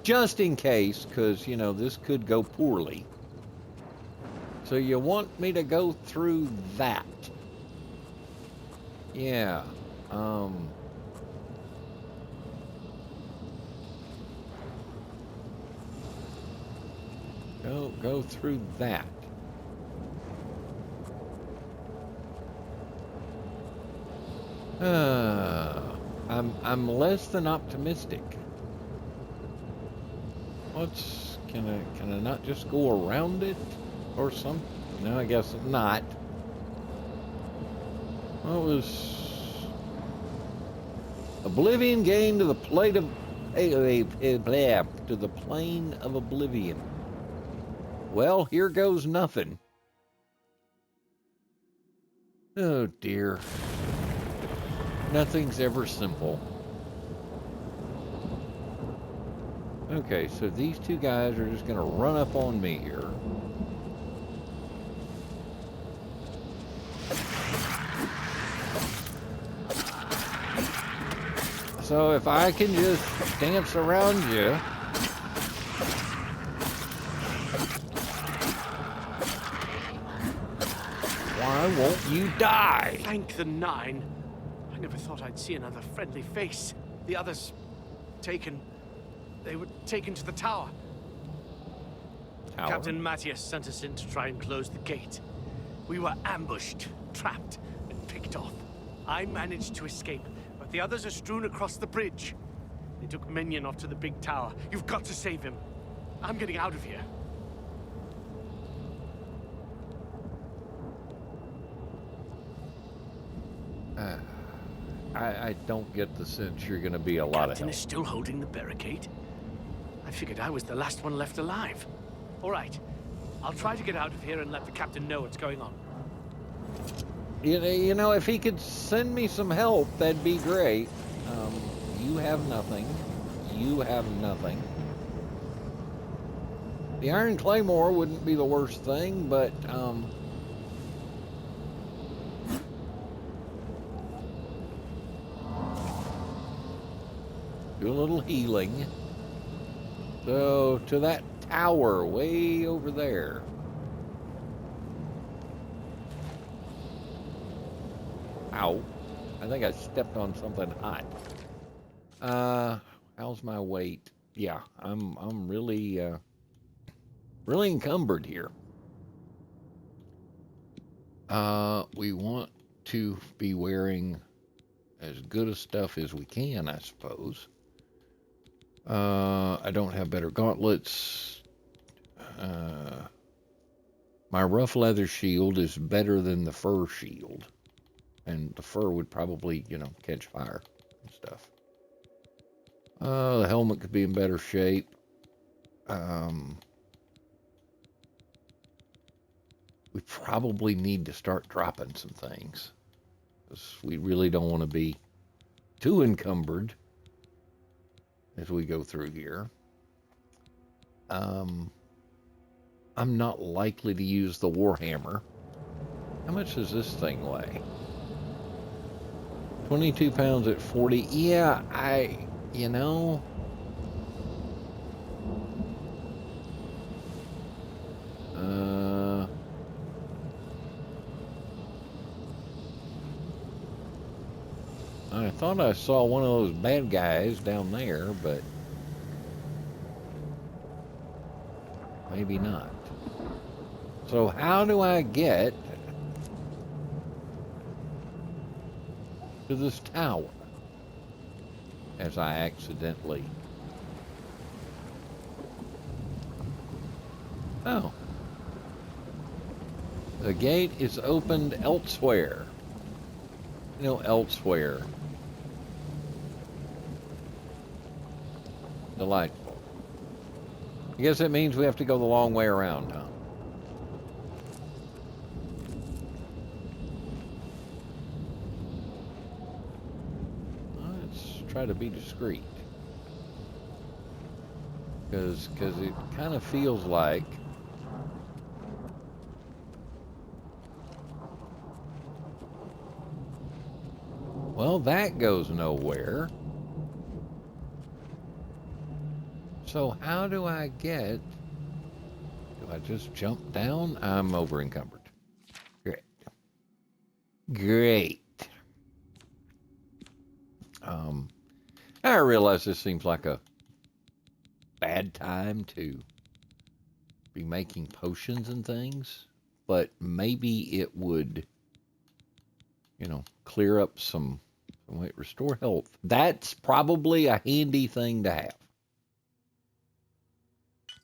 Just in case, because, you know, this could go poorly. So you want me to go through that? Yeah. Go through that. I'm less than optimistic. Can I not just go around it or something? No, I guess not. What was Oblivion gained to the plate of to the plane of Oblivion? Well, here goes nothing. Oh dear. Nothing's ever simple. Okay, so these two guys are just going to run up on me here. So if I can just dance around you. Why won't you die? Thank the Nine. I never thought I'd see another friendly face. The others taken. They were taken to the tower. Captain Matthias sent us in to try and close the gate. We were ambushed, trapped, and picked off. I managed to escape, but the others are strewn across the bridge. They took Minion off to the big tower. You've got to save him. I'm getting out of here. I don't get the sense you're going to be a lot of help. Captain is still holding the barricade? I figured I was the last one left alive. All right. I'll try to get out of here and let the captain know what's going on. You know, if he could send me some help, that'd be great. You have nothing. You have nothing. The Iron Claymore wouldn't be the worst thing, but do a little healing. So, to that tower way over there. Ow. I think I stepped on something hot. How's my weight? Yeah, I'm really really encumbered here. We want to be wearing as good a stuff as we can, I suppose. I don't have better gauntlets. My rough leather shield is better than the fur shield. And the fur would probably, you know, catch fire and stuff. The helmet could be in better shape. We probably need to start dropping some things. Because we really don't want to be too encumbered as we go through here. I'm not likely to use the Warhammer. How much does this thing weigh? 22 pounds at 40. Yeah, you know, I thought I saw one of those bad guys down there, but maybe not. So how do I get to this tower as I accidentally... Oh. The gate is opened elsewhere. You know, elsewhere. Delightful. I guess that means we have to go the long way around, huh? Let's try to be discreet. Because it kind of feels like well, that goes nowhere. So how do I get... Do I just jump down? I'm over encumbered. Great. Great. I realize this seems like a bad time to be making potions and things, but maybe it would, you know, clear up some... Wait, restore health. That's probably a handy thing to have.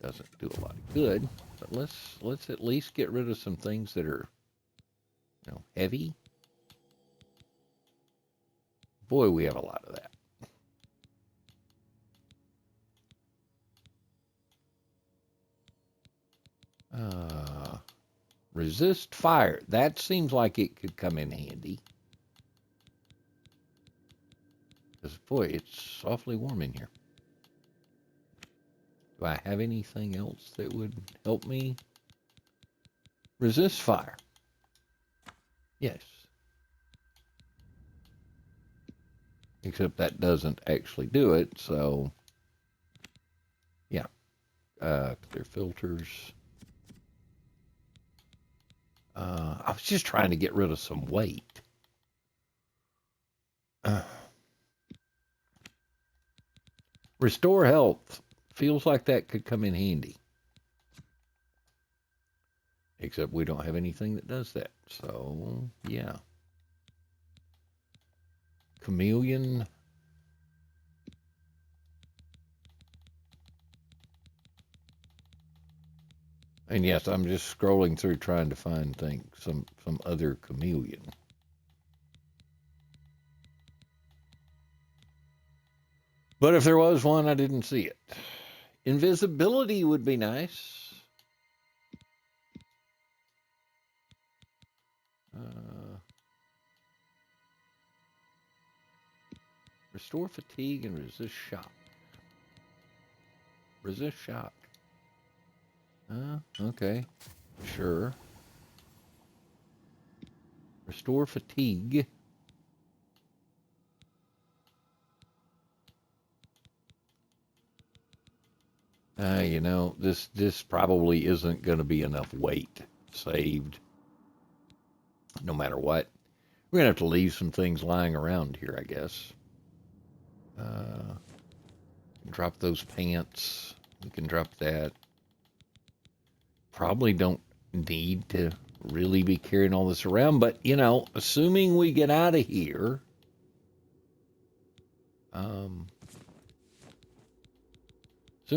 Doesn't do a lot of good, but let's at least get rid of some things that are, you know, heavy. Boy, we have a lot of that. Resist fire. That seems like it could come in handy. Because, boy, it's awfully warm in here. Do I have anything else that would help me? Resist fire. Yes. Except that doesn't actually do it, so... Yeah. Clear filters. I was just trying to get rid of some weight. Restore health. Feels like that could come in handy. Except we don't have anything that does that. So, yeah. Chameleon. And yes, I'm just scrolling through trying to find things, some other chameleon. But if there was one, I didn't see it. Invisibility would be nice. Restore fatigue and resist shock. Resist shock. Okay. Sure. Restore fatigue. You know, this probably isn't going to be enough weight saved. No matter what. We're going to have to leave some things lying around here, I guess. Drop those pants. We can drop that. Probably don't need to really be carrying all this around, but, you know, assuming we get out of here, assuming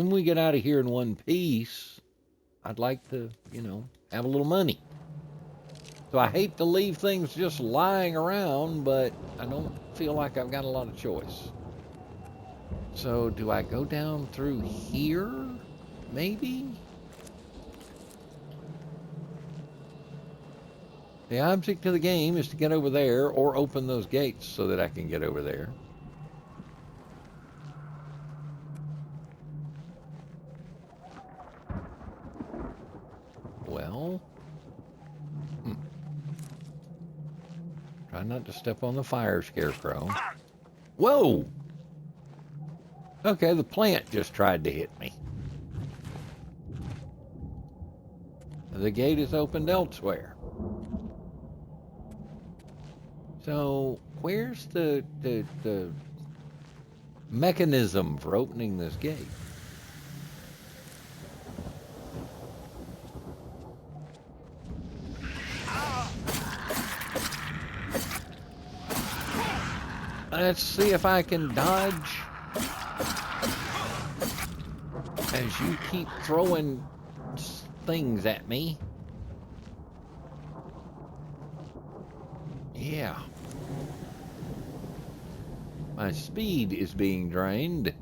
we get out of here in one piece, I'd like to, you know, have a little money. So I hate to leave things just lying around, but I don't feel like I've got a lot of choice. So do I go down through here? Maybe? The object of the game is to get over there or open those gates so that I can get over there. Well. Try not to step on the fire scarecrow. Whoa! Okay, the plant just tried to hit me. The gate is opened elsewhere. So, where's the mechanism for opening this gate? Let's see if I can dodge as you keep throwing things at me. Yeah. My speed is being drained.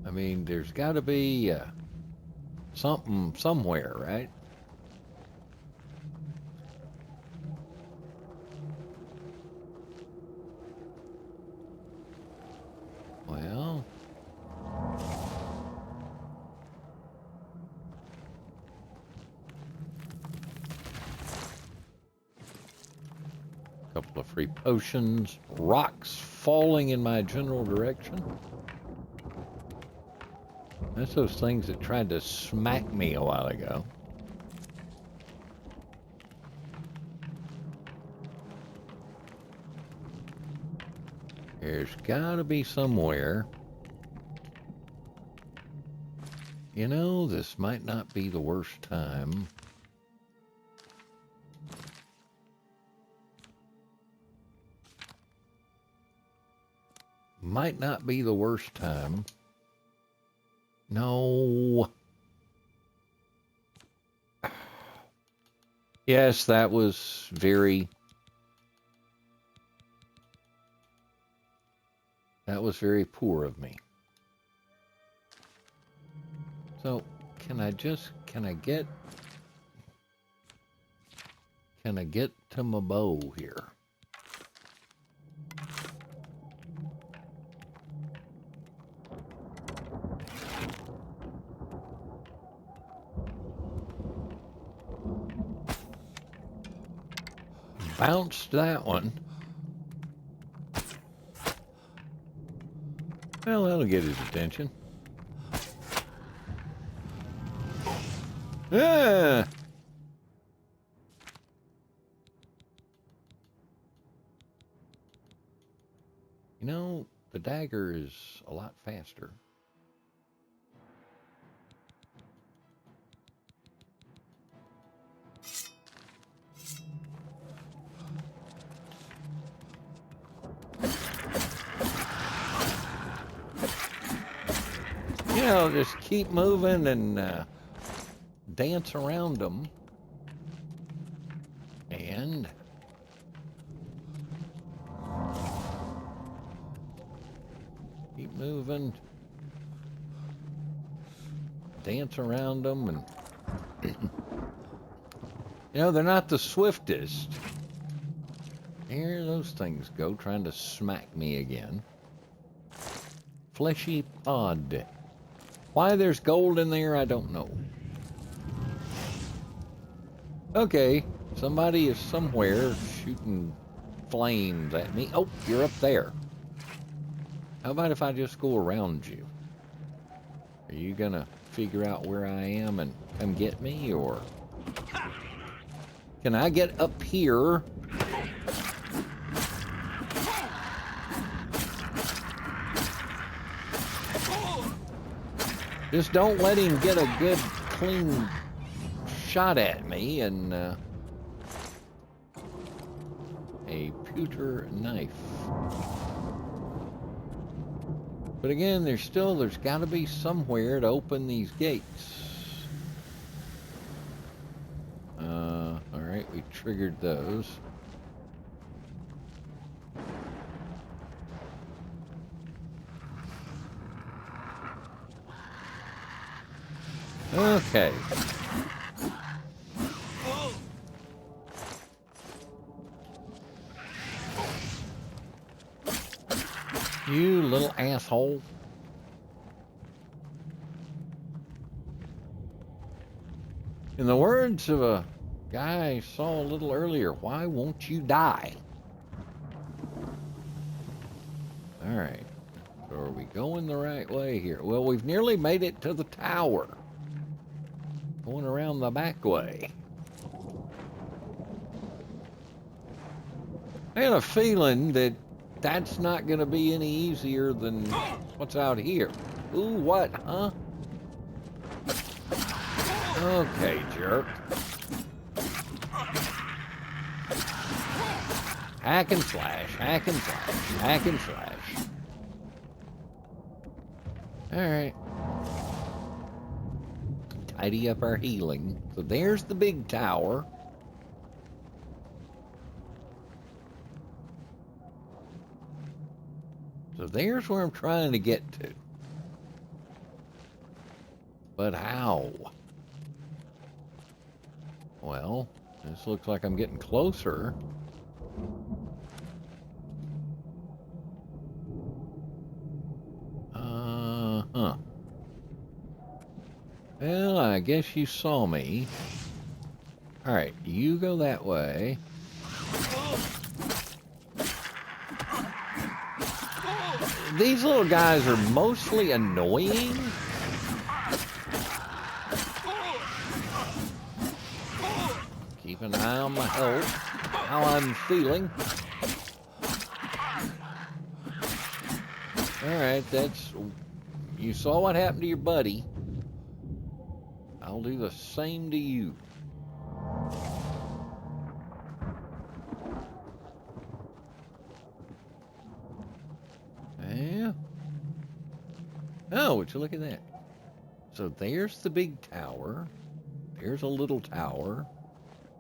I mean, there's got to be something somewhere, right? Well, a couple of free potions, rocks falling in my general direction. That's those things that tried to smack me a while ago. There's gotta be somewhere. You know, this might not be the worst time. Might not be the worst time. No. Yes, that was very poor of me. So, can I get to my bow here? Bounced that one. Well, that'll get his attention. Ah! You know, the dagger is a lot faster. You know, just keep moving and dance around them. And keep moving. Dance around them. And, you know, they're not the swiftest. Here those things go, trying to smack me again. Fleshy pod. Why there's gold in there, I don't know. Okay, somebody is somewhere shooting flames at me. Oh, you're up there. How about if I just go around you? Are you gonna figure out where I am and come get me, or can I get up here? Just don't let him get a good, clean shot at me. And a pewter knife. But again, there's got to be somewhere to open these gates. All right, we triggered those. Okay. You little asshole. In the words of a guy I saw a little earlier, why won't you die? All right. So are we going the right way here? Well, we've nearly made it to the tower. Going around the back way. I had a feeling that that's not going to be any easier than what's out here. Ooh, what, huh? Okay, jerk. Hack and slash, hack and slash, hack and slash. All right. Tidy up our healing. So there's the big tower. So there's where I'm trying to get to. But how? Well, this looks like I'm getting closer. Uh-huh. Well, I guess you saw me. All right, you go that way. These little guys are mostly annoying. Keep an eye on my health, how I'm feeling. All right, you saw what happened to your buddy. I'll do the same to you. Yeah. Oh, would you look at that? So there's the big tower. There's a little tower.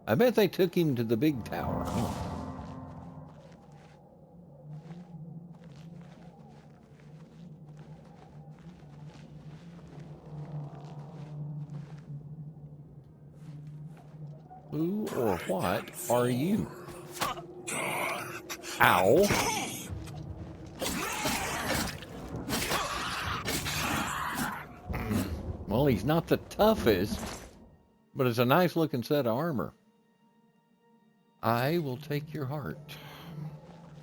I bet they took him to the big tower. Huh? Who or what are you? Ow. Well, he's not the toughest, but it's a nice looking set of armor. I will take your heart.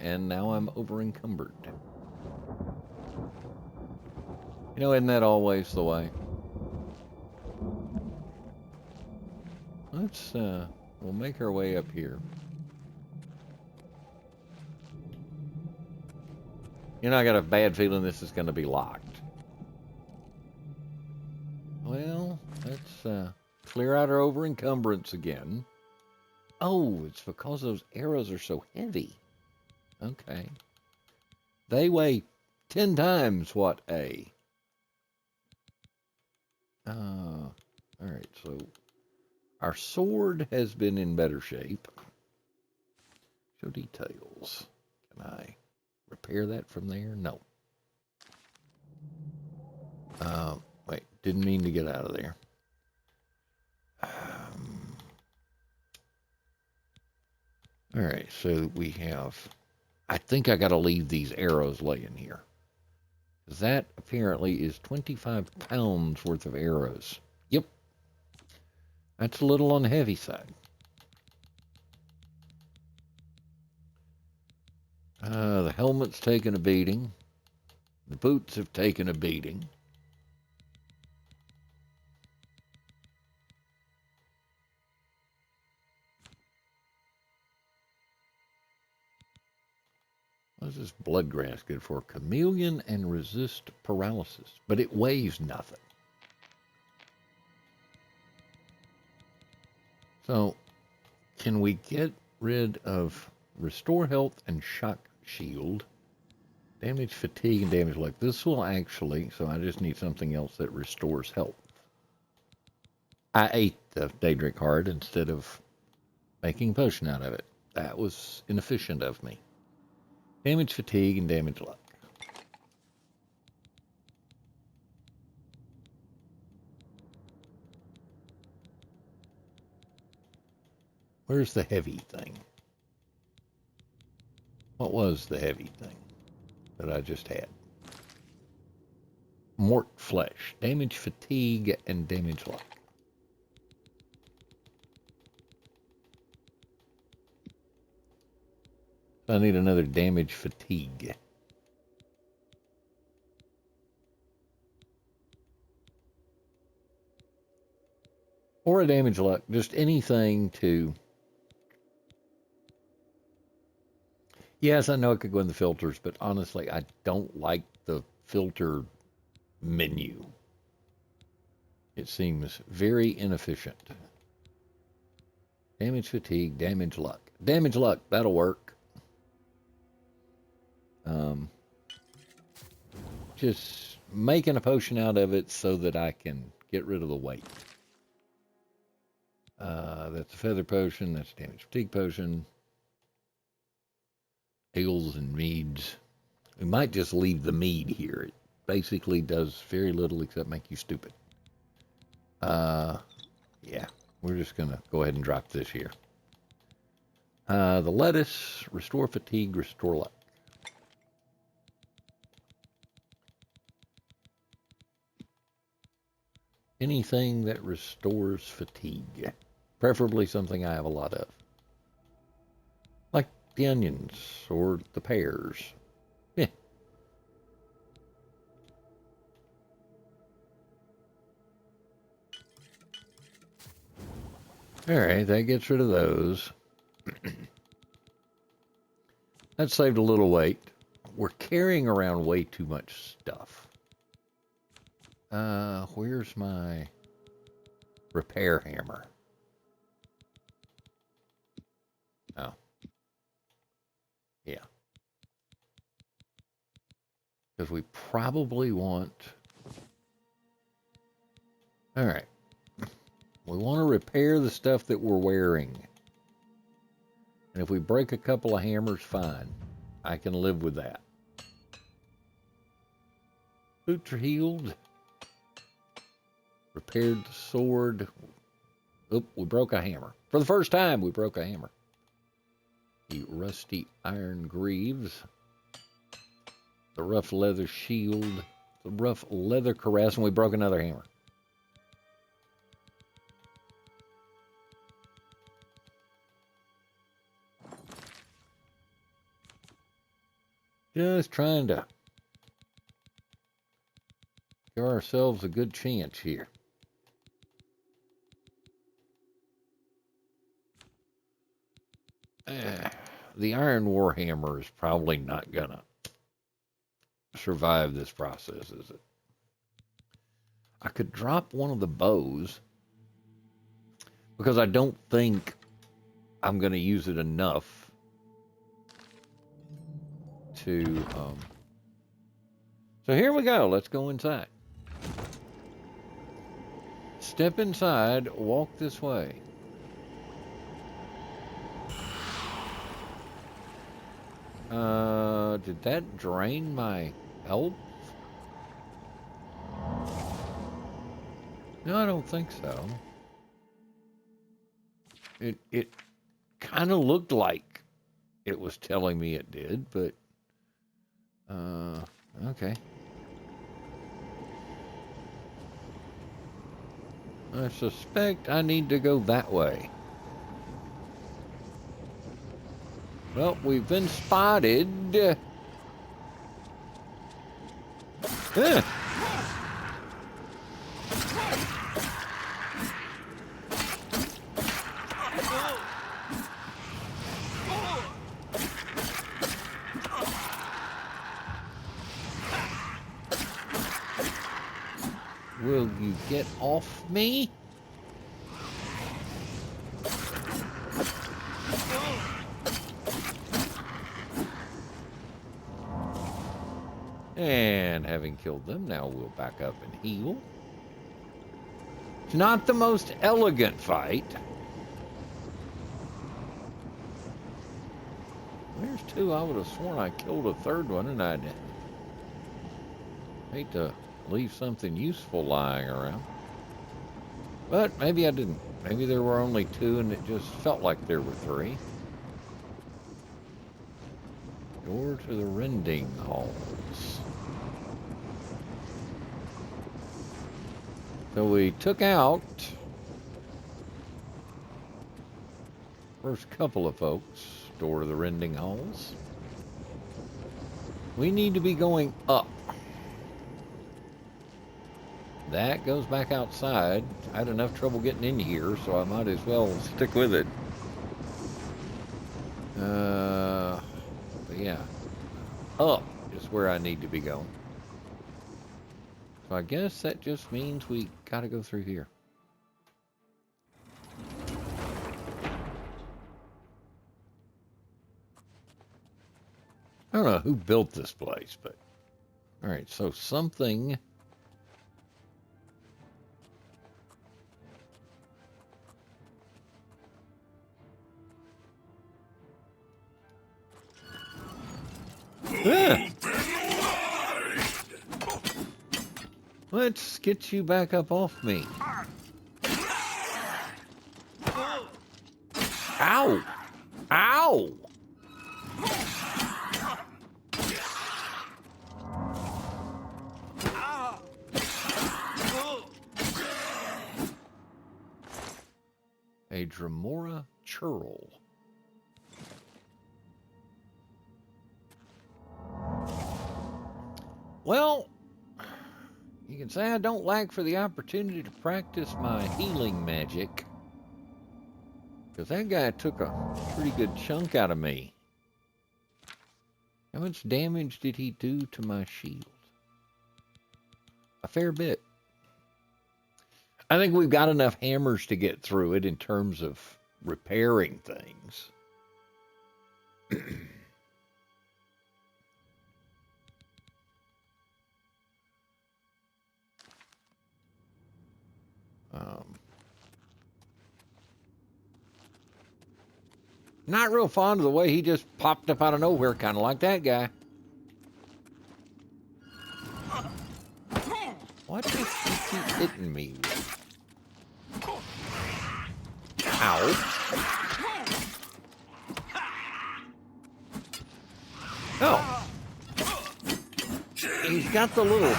And now I'm over encumbered. You know, isn't that always the way? We'll make our way up here. You know, I got a bad feeling this is going to be locked. Well, let's clear out our over encumbrance again. Oh, it's because those arrows are so heavy. Okay. They weigh 10 times what a... all right, so our sword has been in better shape. Show details. Can I repair that from there? No. Wait, didn't mean to get out of there. All right, so we have... I think I got to leave these arrows laying here. That apparently is 25 pounds worth of arrows. Yep. That's a little on the heavy side. The helmet's taken a beating. The boots have taken a beating. What's this blood grass good for? Chameleon and resist paralysis. But it weighs nothing. So, can we get rid of restore health and shock shield? Damage, fatigue, and damage luck. This will actually, so I just need something else that restores health. I ate the Daedric Heart instead of making a potion out of it. That was inefficient of me. Damage, fatigue, and damage luck. Where's the heavy thing? What was the heavy thing? that I just had. Mort flesh, damage fatigue, and damage luck. I need another damage fatigue. Or a damage luck, just anything to... Yes, I know it could go in the filters, but honestly, I don't like the filter menu. It seems very inefficient. Damage fatigue, damage luck. Damage luck, that'll work. Just making a potion out of it so that I can get rid of the weight. That's a feather potion, that's a damage fatigue potion. Ales and meads. We might just leave the mead here. It basically does very little except make you stupid. Yeah, we're just going to go ahead and drop this here. The lettuce, restore fatigue, restore luck. Anything that restores fatigue. Preferably something I have a lot of. Like the onions or the pears. Yeah. Alright, that gets rid of those. That saved a little weight. We're carrying around way too much stuff. Where's my repair hammer? Oh. Yeah. Because we probably want... Alright. We want to repair the stuff that we're wearing. And if we break a couple of hammers, fine. I can live with that. Boots are healed. Repaired the sword. Oop, we broke a hammer. For the first time, we broke a hammer. The rusty iron greaves. The rough leather shield. The rough leather cuirass, and we broke another hammer. Just trying to give ourselves a good chance here. The Iron Warhammer is probably not gonna survive this process, is it? I could drop one of the bows because I don't think I'm gonna use it enough to So here we go. Let's go inside. Step inside, walk this way. Did that drain my health? No, I don't think so. It kind of looked like it was telling me it did, but okay. I suspect I need to go that way. Well, we've been spotted. Will you get off me? And having killed them, now we'll back up and heal. It's not the most elegant fight. There's two. I would have sworn I killed a third one, and I'd hate to leave something useful lying around. But maybe I didn't. Maybe there were only two, and it just felt like there were three. Door to the rending halls. So we took out first couple of folks. Door to the rending halls. We need to be going up. That goes back outside. I had enough trouble getting in here, so I might as well stick with it. But yeah, up is where I need to be going. So I guess that just means we gotta go through here. I don't know who built this place, but all right, so something. Ah. Let's get you back up off me. Ow! Ow! A Dremora churl. Well, you can say I don't lack for the opportunity to practice my healing magic. Because that guy took a pretty good chunk out of me. How much damage did he do to my shield? A fair bit. I think we've got enough hammers to get through it in terms of repairing things. Not real fond of the way he just popped up out of nowhere, kind of like that guy. What does he keep hitting me with? Ow. Oh. He's got the little...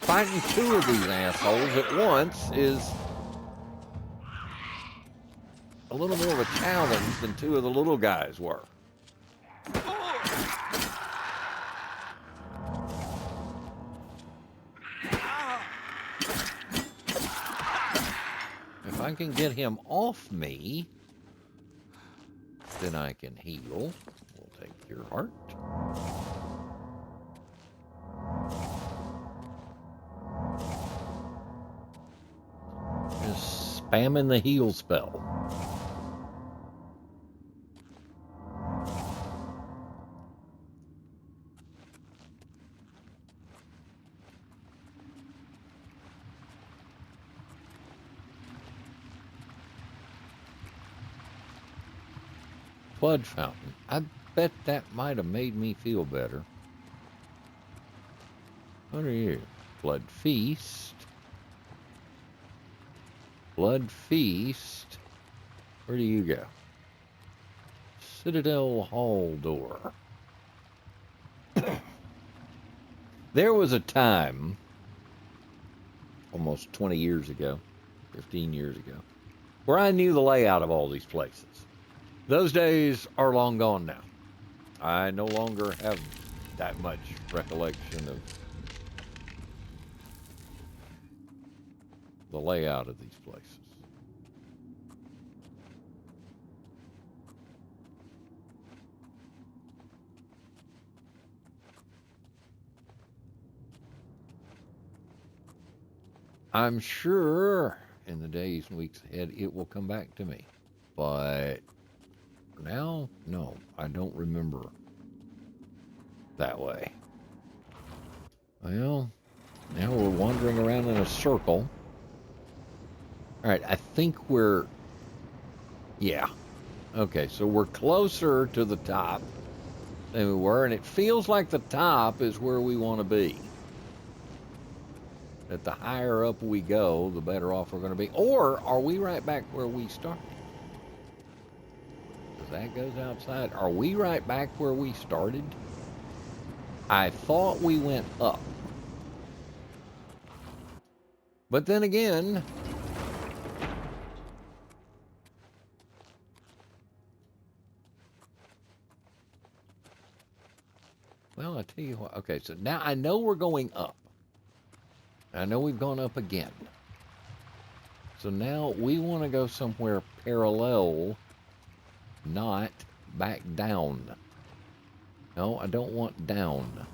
Fighting two of these assholes at once is a little more of a challenge than two of the little guys were. If I can get him off me, then I can heal. We'll take your heart. Just spamming the heal spell. Blood fountain. I bet that might have made me feel better. What are you? Blood feast. Blood feast. Where do you go? Citadel Hall door. There was a time, almost 20 years ago, 15 years ago, where I knew the layout of all these places. Those days are long gone now. I no longer have that much recollection of the layout of these places. I'm sure in the days and weeks ahead it will come back to me. But for now, no, I don't remember that way. Well, now we're wandering around in a circle. All right, I think we're... Yeah. Okay, so we're closer to the top than we were, and it feels like the top is where we want to be. That the higher up we go, the better off we're going to be. Or are we right back where we started? because that goes outside. Are we right back where we started? I thought we went up. But then again... Well, I tell you what. Okay, so now I know we're going up. I know we've gone up again. So now we want to go somewhere parallel, not back down. No, I don't want down.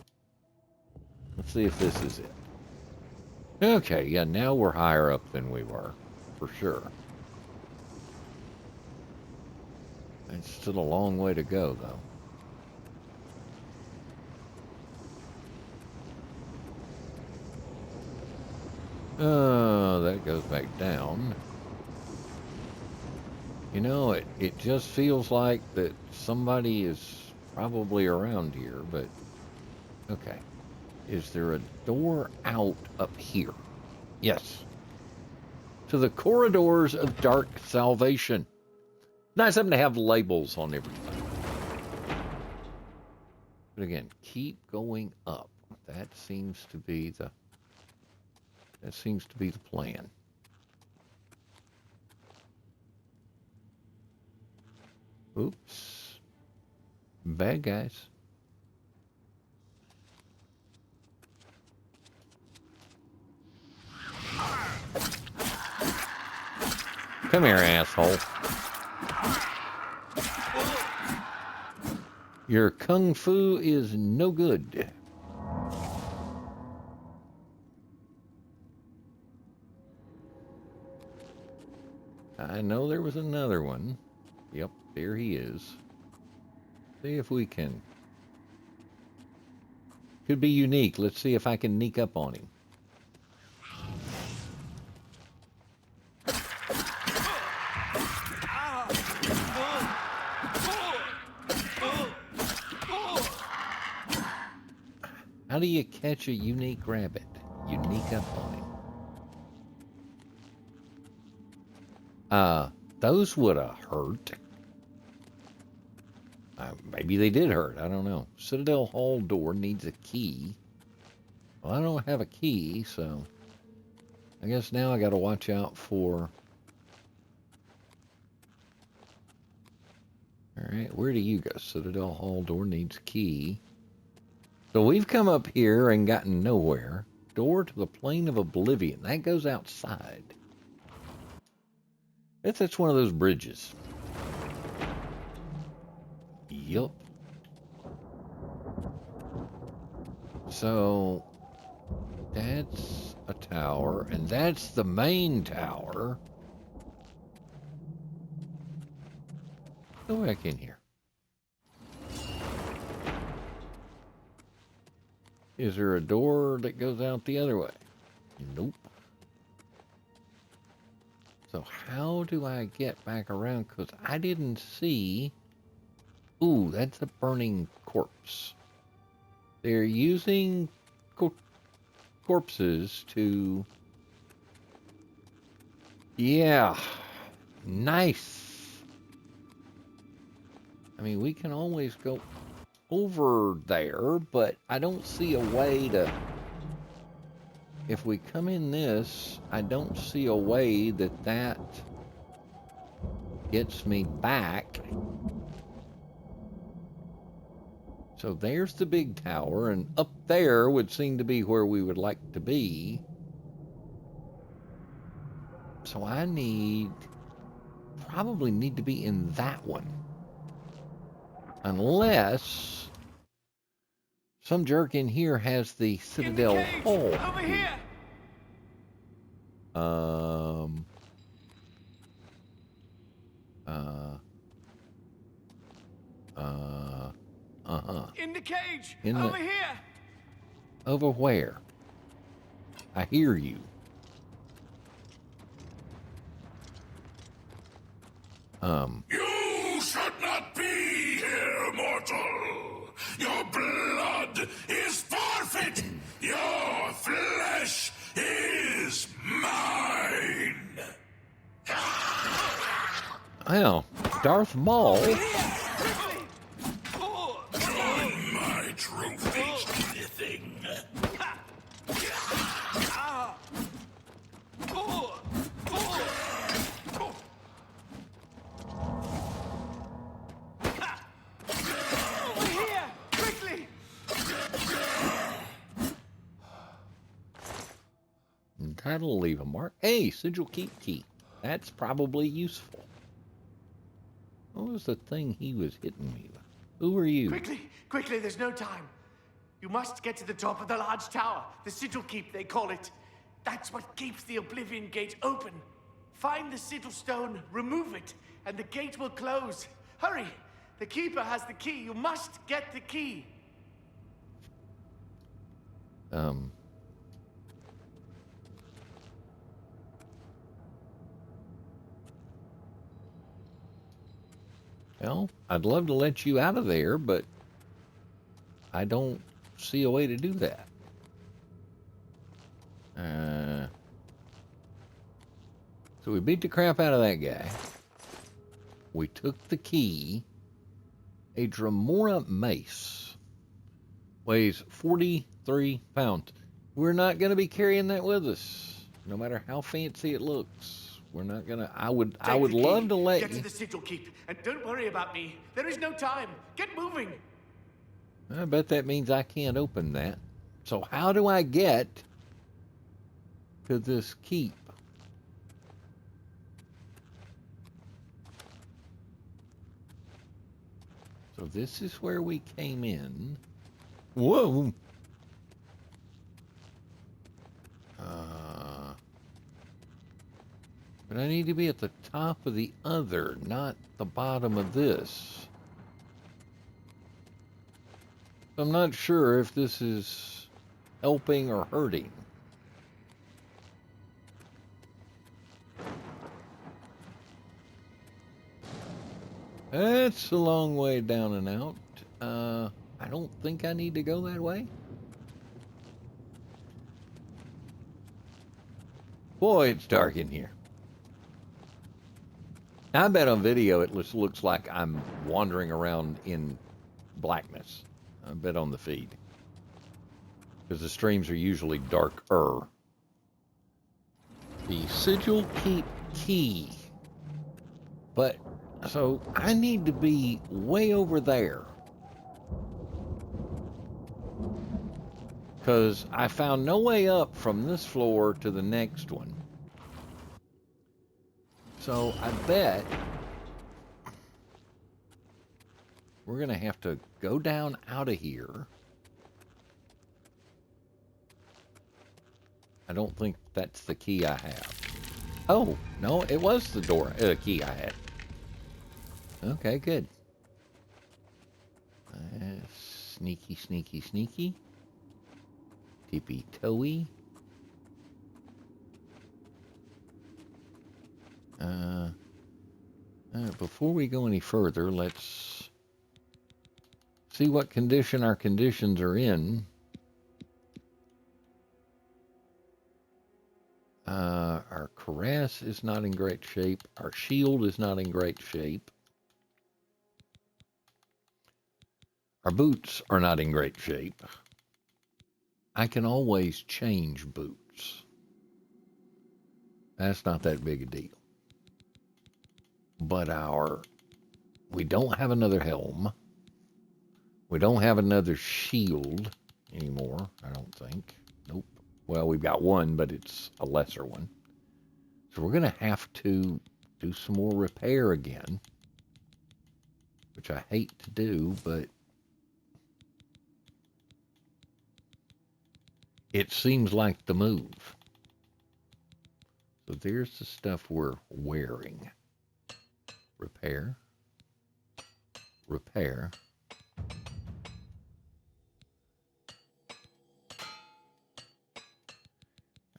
Let's see if this is it. Okay, yeah, now we're higher up than we were, for sure. It's still a long way to go, though. That goes back down. You know, it just feels like that somebody is probably around here, but... Okay. Is there a door out up here? Yes. To the corridors of dark salvation. Nice of them to have labels on everything. But again, keep going up. That seems to be the plan. Oops. Bad guys. Come here, asshole. Your kung fu is no good. I know there was another one. Yep, there he is. See if we can. Could be unique. Let's see if I can sneak up on him. How do you catch a unique rabbit? You sneak up on him. Those would have hurt. Maybe they did hurt. I don't know. Citadel Hall door needs a key. Well, I don't have a key, so I guess now I got to watch out for... All right, where do you go? Citadel Hall door needs a key. So we've come up here and gotten nowhere. Door to the Plane of Oblivion. That goes outside. That's one of those bridges. Yup. So that's a tower, and that's the main tower. Go back in here. Is there a door that goes out the other way? Nope. So how do I get back around? Because I didn't see... Ooh, that's a burning corpse. They're using corpses to... Yeah. Nice. I mean, we can always go over there, but I don't see a way to... If we come in this, I don't see a way that gets me back. So there's the big tower, and up there would seem to be where we would like to be. So I probably need to be in that one. Unless some jerk in here has the Citadel Hall. Over here. In the cage. Over here. Over where? I hear you. You should not be here, mortal. Your blood is forfeit. Your flesh is mine. Well, Darth Maul That'll leave a mark. Hey, sigil keep key. That's probably useful. What was the thing he was hitting me with? Who are you? Quickly, quickly, there's no time. You must get to the top of the large tower. The sigil keep, they call it. That's what keeps the Oblivion gate open. Find the sigil stone, remove it, and the gate will close. Hurry! The keeper has the key. You must get the key. Well, I'd love to let you out of there, but I don't see a way to do that. So we beat the crap out of that guy. We took the key. A Dremora mace. Weighs 43 pounds. We're not going to be carrying that with us, no matter how fancy it looks. We're not going to... I would love to let you... Get to the sigil keep, and don't worry about me. There is no time. Get moving. I bet that means I can't open that. So how do I get to this keep? So this is where we came in. Whoa! But I need to be at the top of the other, not the bottom of this. I'm not sure if this is helping or hurting. That's a long way down and out. I don't think I need to go that way. Boy, it's dark in here. I bet on video it looks like I'm wandering around in blackness. I bet on the feed. Because the streams are usually darker. The sigil keep key. But, so I need to be way over there. Because I found no way up from this floor to the next one. So I bet we're going to have to go down out of here. I don't think that's the key I have. Oh, no, it was the key I had. Okay, good. Sneaky, sneaky, sneaky. Tippy-toey. Before we go any further, let's see what condition our conditions are in. Our cuirass is not in great shape. Our shield is not in great shape. Our boots are not in great shape. I can always change boots. That's not that big a deal. But we don't have another helm. We don't have another shield anymore, I don't think. Nope. Well, we've got one, but it's a lesser one. So we're going to have to do some more repair again, which I hate to do, but it seems like the move. So there's the stuff we're wearing. Repair. Repair.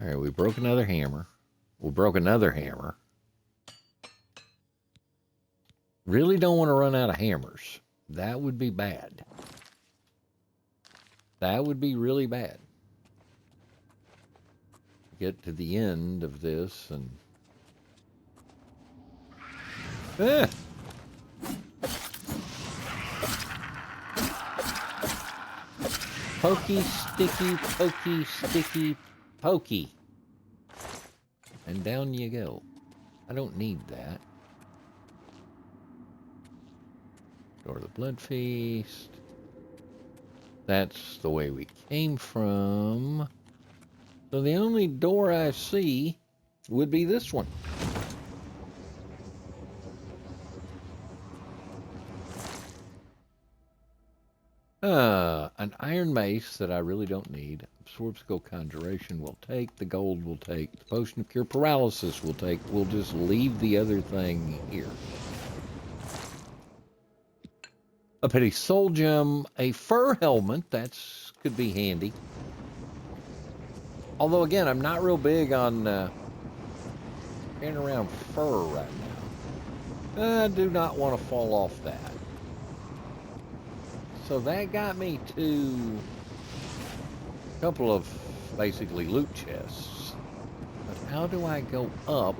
All right, we broke another hammer. We broke another hammer. Really don't want to run out of hammers. That would be bad. That would be really bad. Get to the end of this and... Ah! Pokey, sticky, pokey, sticky, pokey. And down you go. I don't need that. Door of the Blood Feast. That's the way we came from. So the only door I see would be this one. An iron mace that I really don't need. Absorb skill conjuration will take. The gold will take. The potion of cure paralysis will take. We'll just leave the other thing here. A petty soul gem. A fur helmet. That's could be handy. Although, again, I'm not real big on carrying around fur right now. I do not want to fall off that. So that got me to a couple of basically loot chests. But how do I go up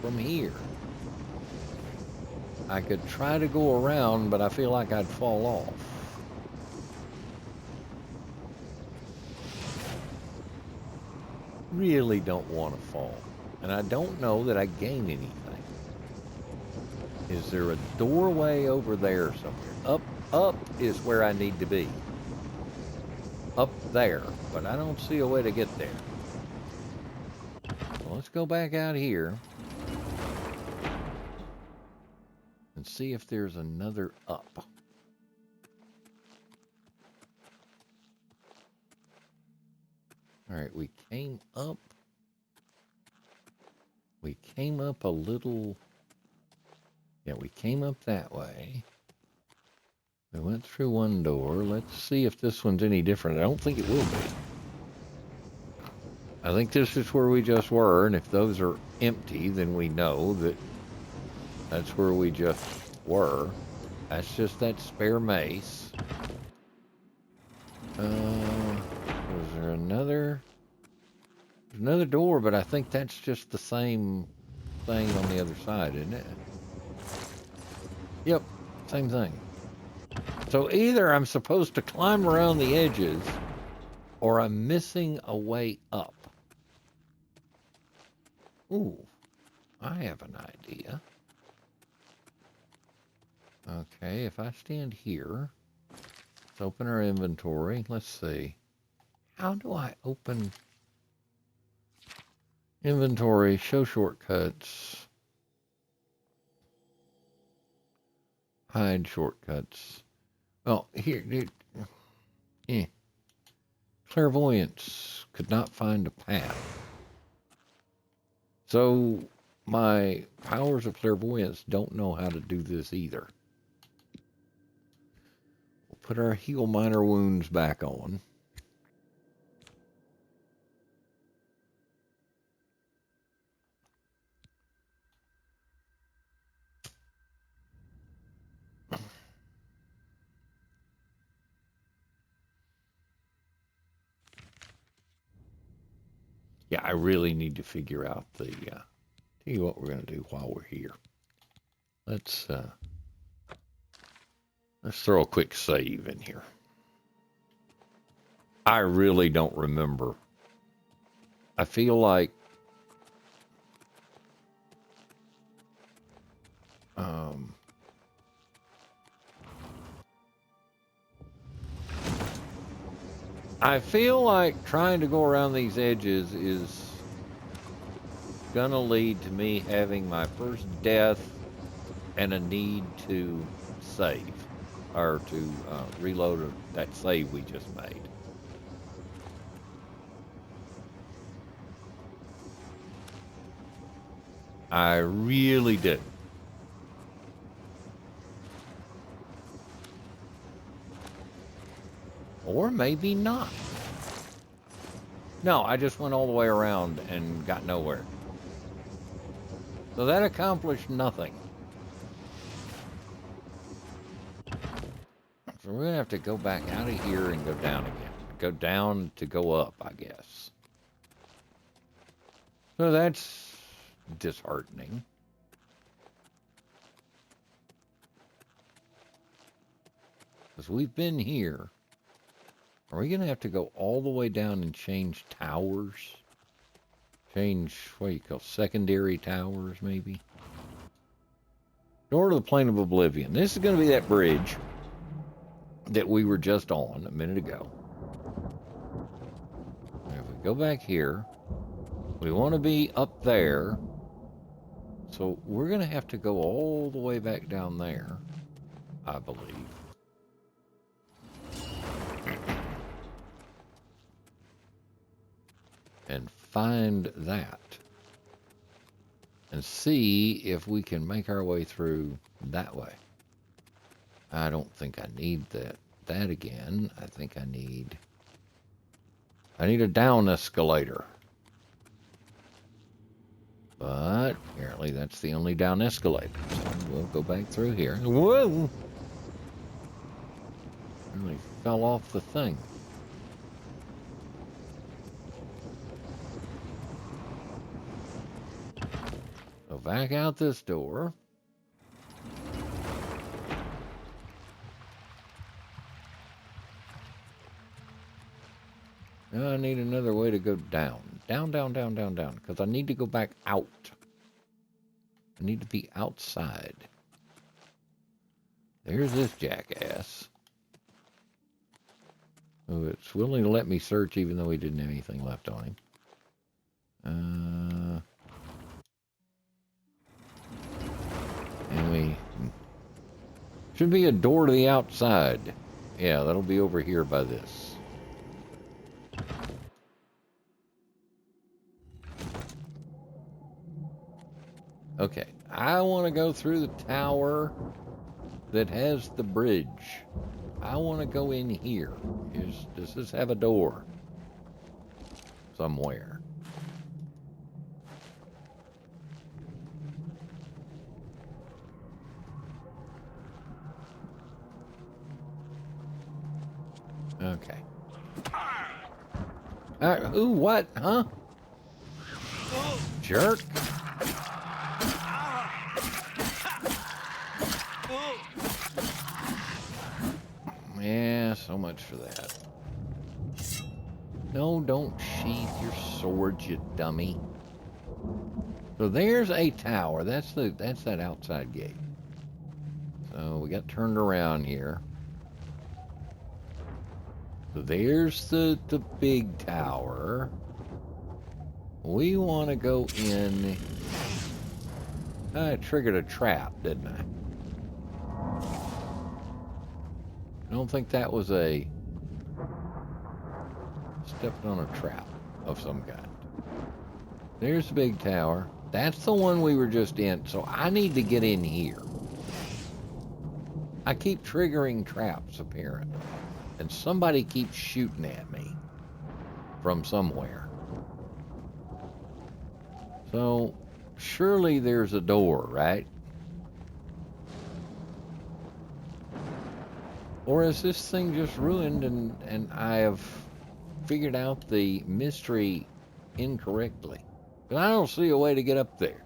from here? I could try to go around, but I feel like I'd fall off. Really don't want to fall. And I don't know that I gain anything. Is there a doorway over there somewhere? Up is where I need to be. Up there, but I don't see a way to get there. Well, let's go back out here and see if there's another up. All right, we came up. We came up a little. Yeah, we came up that way. We went through one door. Let's see if this one's any different. I don't think it will be. I think this is where we just were, and if those are empty, then we know that that's where we just were. That's just that spare mace. Was there another? There's another door, but I think that's just the same thing on the other side, isn't it? Yep, same thing. So either I'm supposed to climb around the edges, or I'm missing a way up. Ooh, I have an idea. Okay, if I stand here, let's open our inventory. Let's see. How do I open inventory? Show shortcuts. Hide shortcuts. Well, here, clairvoyance. Could not find a path. So my powers of clairvoyance don't know how to do this either. We'll put our heal minor wounds back on. Yeah, I really need to figure out the, tell you what we're going to do while we're here. Let's throw a quick save in here. I really don't remember. I feel like, I feel like trying to go around these edges is gonna lead to me having my first death and a need to save, or to reload that save we just made. I really do. Or maybe not. No, I just went all the way around and got nowhere. So that accomplished nothing. So we're going to have to go back out of here and go down again. Go down to go up, I guess. So that's disheartening. Because we've been here. Are we going to have to go all the way down and change towers? Change, what do you call, secondary towers, maybe? Door to the Plane of Oblivion. This is going to be that bridge that we were just on a minute ago. If we go back here. We want to be up there. So we're going to have to go all the way back down there, I believe. And find that. And see if we can make our way through that way. I don't think I need that again. I think I need a down escalator. But apparently that's the only down escalator. So we'll go back through here. Whoa! Really fell off the thing. So back out this door. Now I need another way to go down. Down, down, down, down, down. Because I need to go back out. I need to be outside. There's this jackass. Oh, it's willing to let me search even though he didn't have anything left on him. And we... should be a door to the outside. Yeah, that'll be over here by this. Okay, I want to go through the tower that has the bridge. I want to go in here. Does this have a door? Somewhere. Okay. Who? What? Huh? Jerk. Yeah, so much for that. No, don't sheath your sword, you dummy. So there's a tower. That's that outside gate. So we got turned around here. So there's the big tower. We want to go in. I triggered a trap, didn't I? I don't think that was a... stepped on a trap of some kind. There's the big tower. That's the one we were just in. So I need to get in here. I keep triggering traps, apparently. And somebody keeps shooting at me from somewhere. So, surely there's a door, right? Or is this thing just ruined and I have figured out the mystery incorrectly? But I don't see a way to get up there.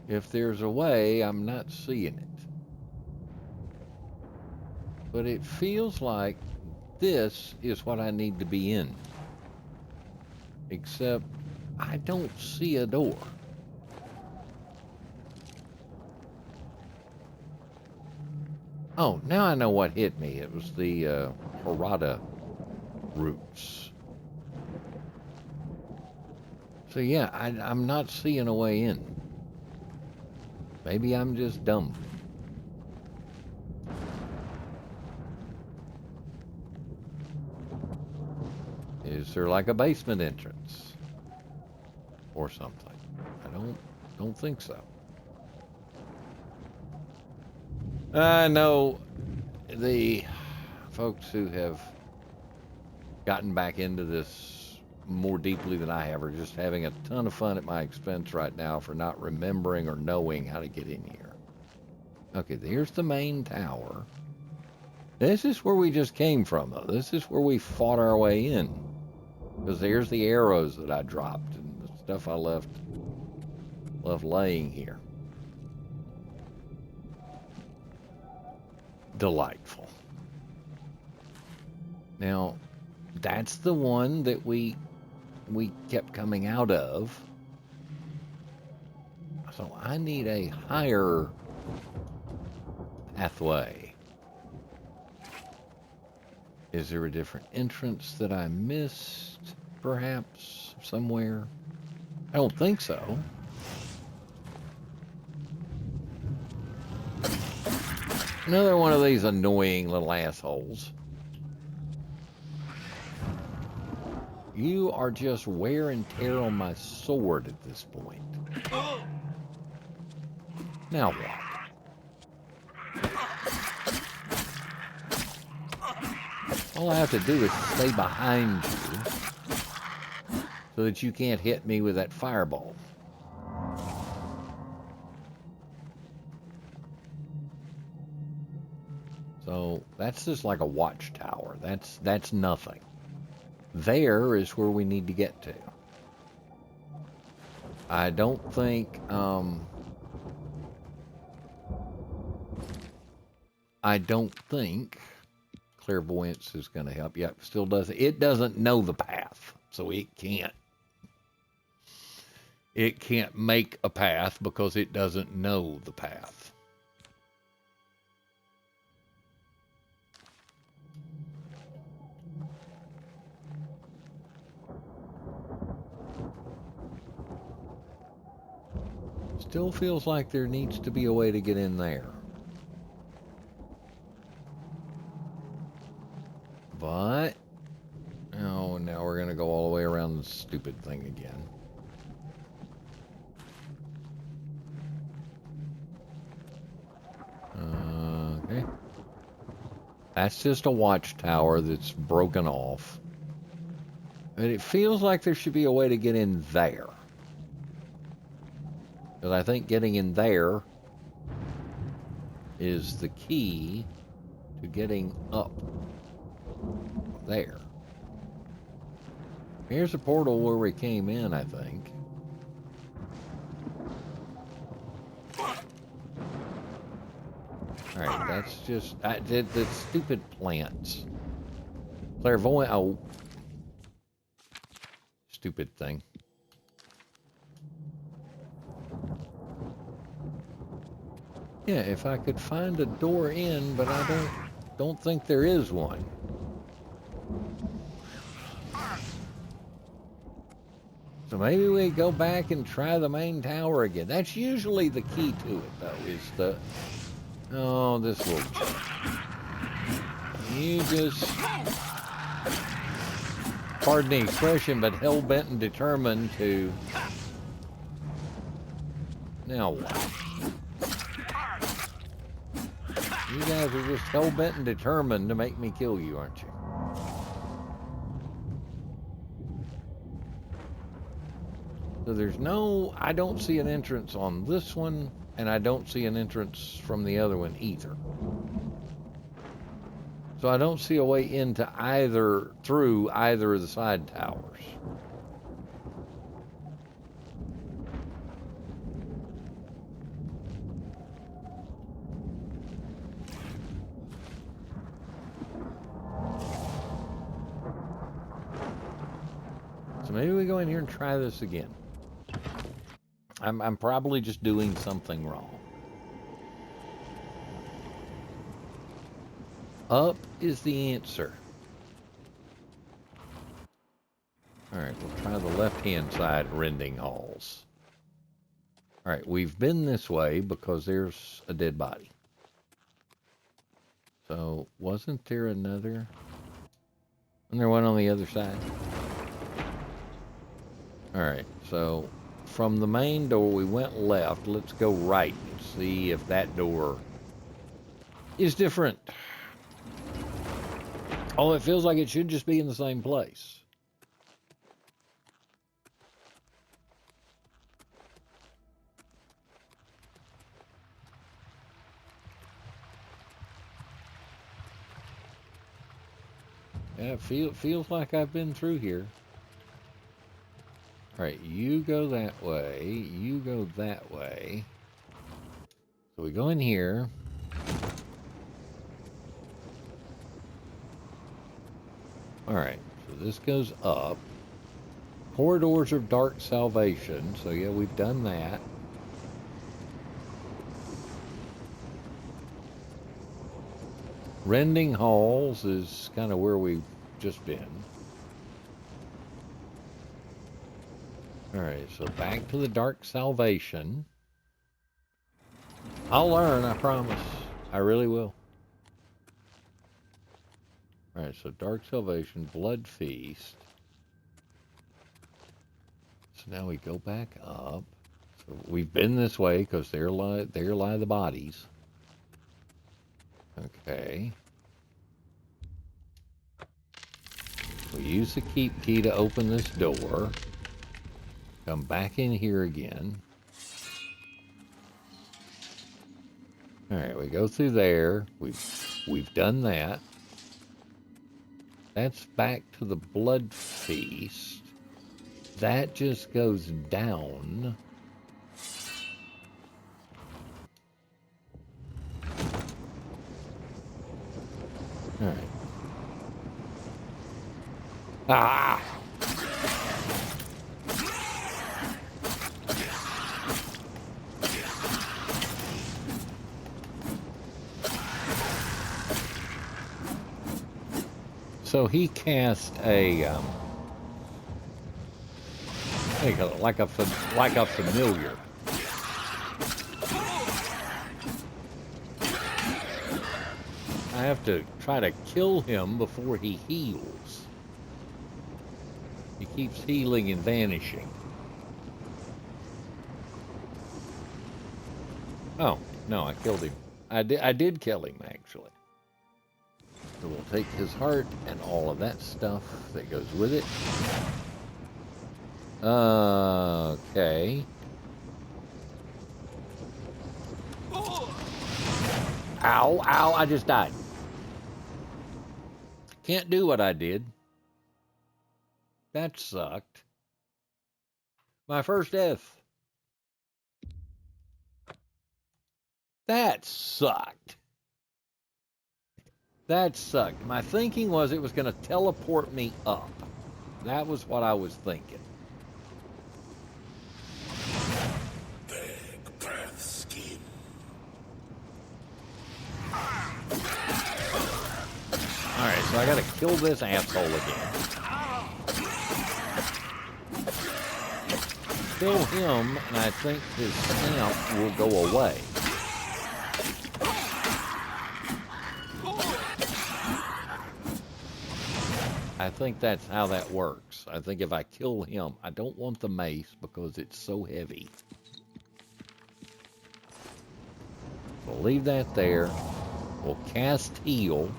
If there's a way, I'm not seeing it. But it feels like this is what I need to be in. Except I don't see a door. Oh, now I know what hit me. It was the Harada roots. So yeah, I'm not seeing a way in. Maybe I'm just dumb. Is there like a basement entrance? Or something? I don't think so. I know the folks who have gotten back into this more deeply than I have are just having a ton of fun at my expense right now for not remembering or knowing how to get in here. Okay, there's the main tower. This is where we just came from, though. This is where we fought our way in. Because there's the arrows that I dropped and the stuff I left laying here. Delightful. Now, that's the one that we kept coming out of. So I need a higher pathway. Is there a different entrance that I missed, perhaps, somewhere? I don't think so. Another one of these annoying little assholes. You are just wear and tear on my sword at this point. Now what? All I have to do is stay behind you so that you can't hit me with that fireball. So that's just like a watchtower. That's nothing. There is where we need to get to. I don't think clairvoyance is going to help. Yep, still doesn't. It doesn't know the path, so it can't. It can't make a path because it doesn't know the path. Still feels like there needs to be a way to get in there. But, oh, now we're going to go all the way around the stupid thing again. Okay. That's just a watchtower that's broken off. But it feels like there should be a way to get in there. Because I think getting in there is the key to getting up there. Here's a portal where we came in, I think. Alright, that's just... the stupid plants. Clairvoyant... Oh. Stupid thing. Yeah, if I could find a door in, but I don't think there is one. So maybe we go back and try the main tower again. That's usually the key to it, though, is the... Oh, this will... You just... Pardon the expression, but hell-bent and determined to... Now what? You guys are just hell-bent and determined to make me kill you, aren't you? So there's no... I don't see an entrance on this one, and I don't see an entrance from the other one either. So I don't see a way into either... through either of the side towers. So maybe we go in here and try this again. I'm probably just doing something wrong. Up is the answer. Alright, we'll try the left-hand side rending halls. Alright, we've been this way because there's a dead body. So, wasn't there another? Wasn't there one on the other side? Alright, so from the main door we went left. Let's go right and see if that door is different. Oh, it feels like it should just be in the same place. Yeah, it feels like I've been through here. All right, you go that way. You go that way. So we go in here. All right, so this goes up. Corridors of Dark Salvation. So yeah, we've done that. Rending Halls is kind of where we've just been. Alright, so back to the Dark Salvation. I'll learn, I promise. I really will. Alright, so Dark Salvation, Blood Feast. So now we go back up. So we've been this way because there lie the bodies. Okay. We use the keep key to open this door. Come back in here again. Alright, we go through there. We've done that. That's back to the Blood Feast. That just goes down. Alright. Ah! So he cast a like a familiar. I have to try to kill him before he heals. He keeps healing and vanishing. Oh, no, I killed him. I did kill him, actually. So we'll take his heart and all of that stuff that goes with it. Okay. Ow, ow, I just died. Can't do what I did. That sucked. My first death. That sucked. That sucked. My thinking was it was going to teleport me up. That was what I was thinking. Big breath skin. Alright, so I got to kill this asshole again. Kill him, and I think his stamp will go away. I think that's how that works. I think if I kill him, I don't want the mace because it's so heavy. We'll leave that there. We'll cast heal.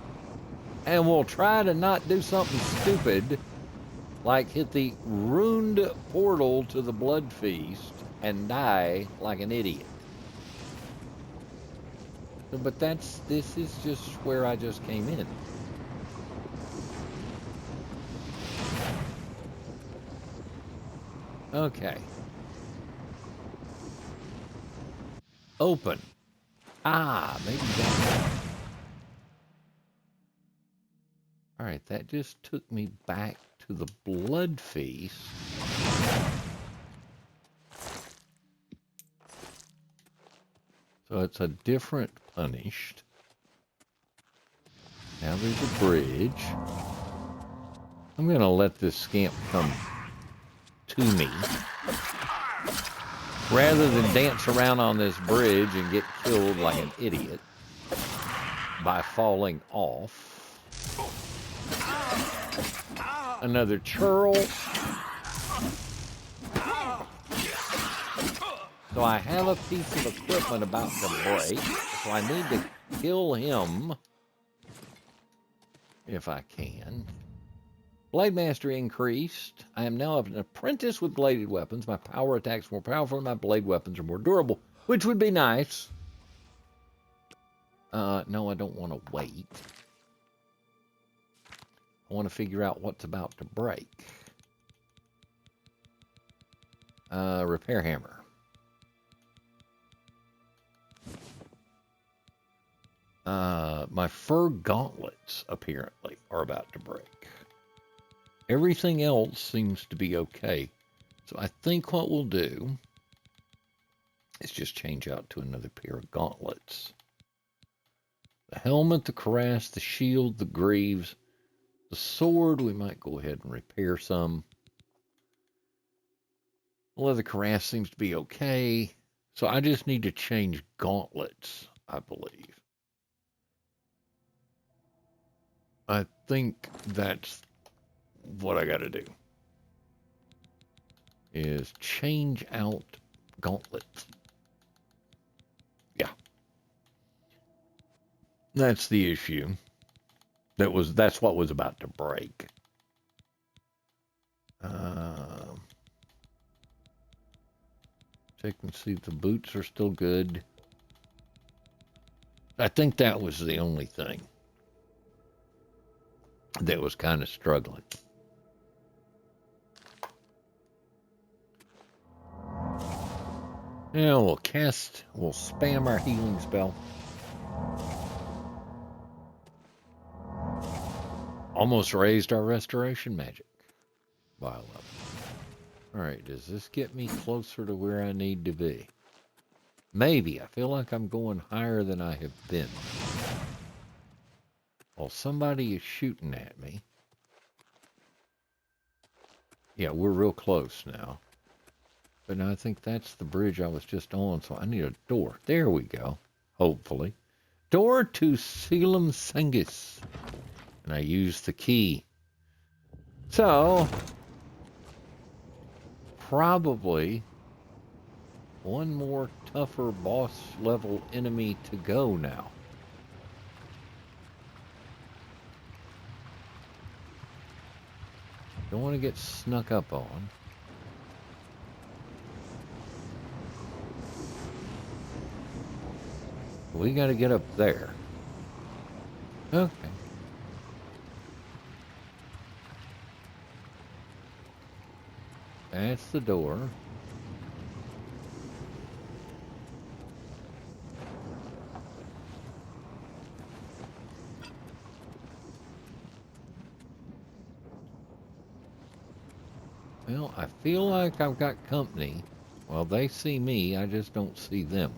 And we'll try to not do something stupid like hit the ruined portal to the Blood Feast and die like an idiot. But this is just where I just came in. Okay. Open. Ah, maybe that. Alright, that just took me back to the Blood Feast. So it's a different punished. Now there's a bridge. I'm going to let this scamp come to me. Rather than dance around on this bridge and get killed like an idiot by falling off. Another churl. So I have a piece of equipment about to break, so I need to kill him if I can. Blade Mastery increased. I am now an apprentice with bladed weapons. My power attacks more powerful and my blade weapons are more durable, which would be nice. No, I don't want to wait. I want to figure out what's about to break. Repair hammer. My fur gauntlets, apparently, are about to break. Everything else seems to be okay. So I think what we'll do is just change out to another pair of gauntlets. The helmet, the cuirass, the shield, the greaves, the sword. We might go ahead and repair some. The leather cuirass seems to be okay. So I just need to change gauntlets, I believe. I think that's what I got to do. Is change out gauntlets. Yeah. That's the issue. That's what was about to break. Check and see if the boots are still good. I think that was the only thing that was kind of struggling. Yeah, we'll spam our healing spell. Almost raised our restoration magic by a level. Alright, does this get me closer to where I need to be? Maybe. I feel like I'm going higher than I have been. Well, somebody is shooting at me. Yeah, we're real close now. But now I think that's the bridge I was just on, so I need a door. There we go. Hopefully. Door to Selim Sengis. And I use the key. So, probably one more tougher boss level enemy to go now. Don't want to get snuck up on. We got to get up there. Okay. That's the door. Well, I feel like I've got company. Well, they see me, I just don't see them.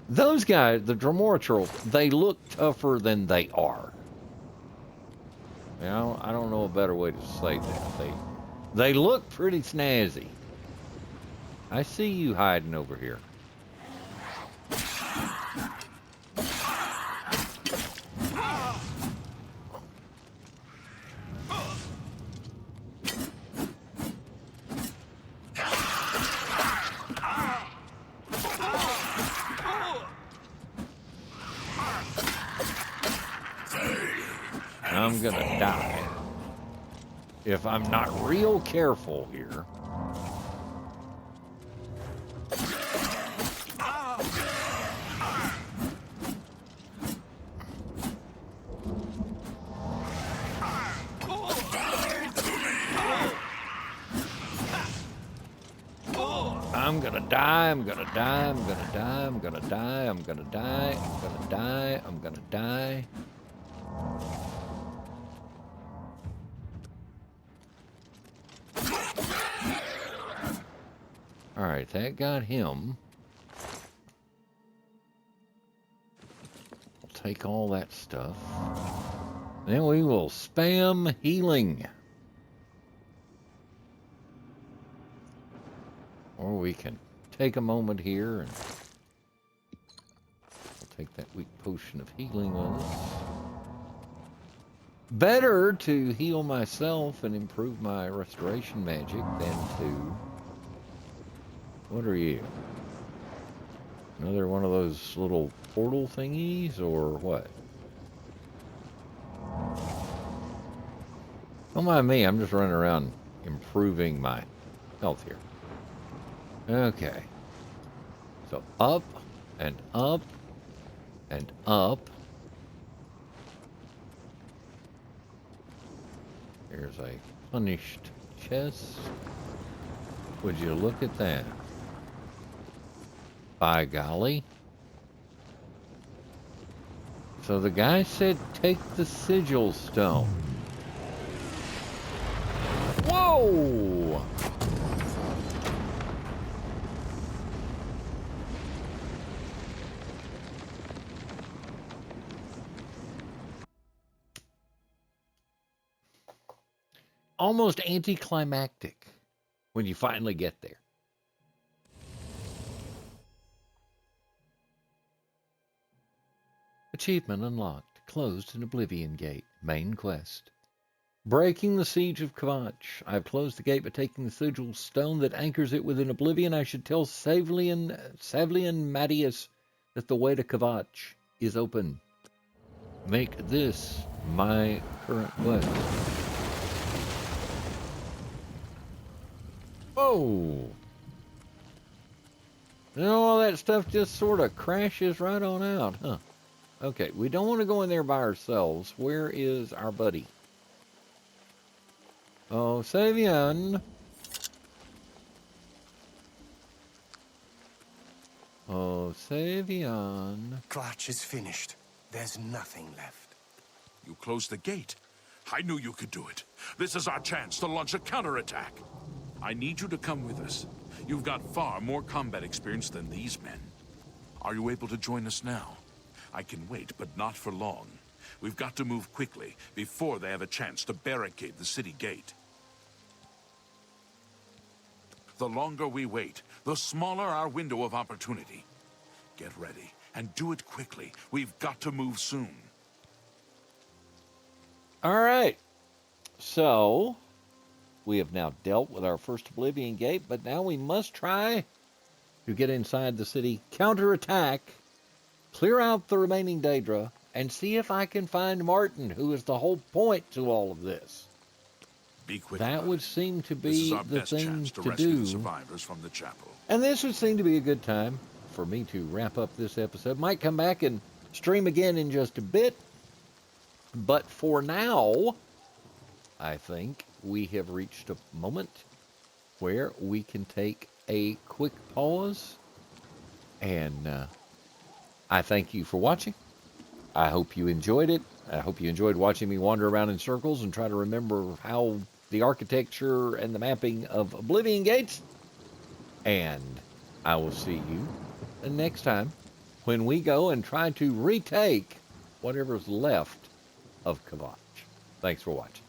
Those guys, the Dromortrals, they look tougher than they are. You know, I don't know a better way to say that. They look pretty snazzy. I see you hiding over here. I'm gonna die if I'm not real careful here. I'm gonna die, I'm gonna die, I'm gonna die, I'm gonna die, I'm gonna die, I'm gonna die, I'm gonna die. Alright, that got him. We'll take all that stuff. Then we will spam healing. Or we can take a moment here and we'll take that weak potion of healing with us. Better to heal myself and improve my restoration magic than to... What are you? Another one of those little portal thingies, or what? Don't mind me, I'm just running around improving my health here. Okay. So up and up and up. Here's a punished chest. Would you look at that? By golly. So the guy said take the sigil stone. Whoa! Almost anticlimactic when you finally get there. Achievement unlocked. Closed an Oblivion Gate. Main quest. Breaking the siege of Kvatch. I've closed the gate by taking the sigil stone that anchors it within Oblivion. I should tell Savlian Mattius that the way to Kvatch is open. Make this my current quest. Whoa! You know, all that stuff just sort of crashes right on out, huh? Okay, we don't want to go in there by ourselves. Where is our buddy? Oh, Savian. Oh, Savian. Kvatch is finished. There's nothing left. You closed the gate. I knew you could do it. This is our chance to launch a counterattack. I need you to come with us. You've got far more combat experience than these men. Are you able to join us now? I can wait, but not for long. We've got to move quickly before they have a chance to barricade the city gate. The longer we wait, the smaller our window of opportunity. Get ready, and do it quickly. We've got to move soon. All right. So, we have now dealt with our first Oblivion Gate, but now we must try to get inside the city, counterattack, clear out the remaining Daedra, and see if I can find Martin, who is the whole point to all of this. Be quick. That would seem to This is be our the best thing chance to to rescue do. the survivors from the chapel. And this would seem to be a good time for me to wrap up this episode. Might come back and stream again in just a bit. But for now, I think we have reached a moment where we can take a quick pause. And I thank you for watching. I hope you enjoyed it. I hope you enjoyed watching me wander around in circles and try to remember how the architecture and the mapping of Oblivion Gates. And I will see you next time when we go and try to retake whatever's left of Kvatch. Thanks for watching.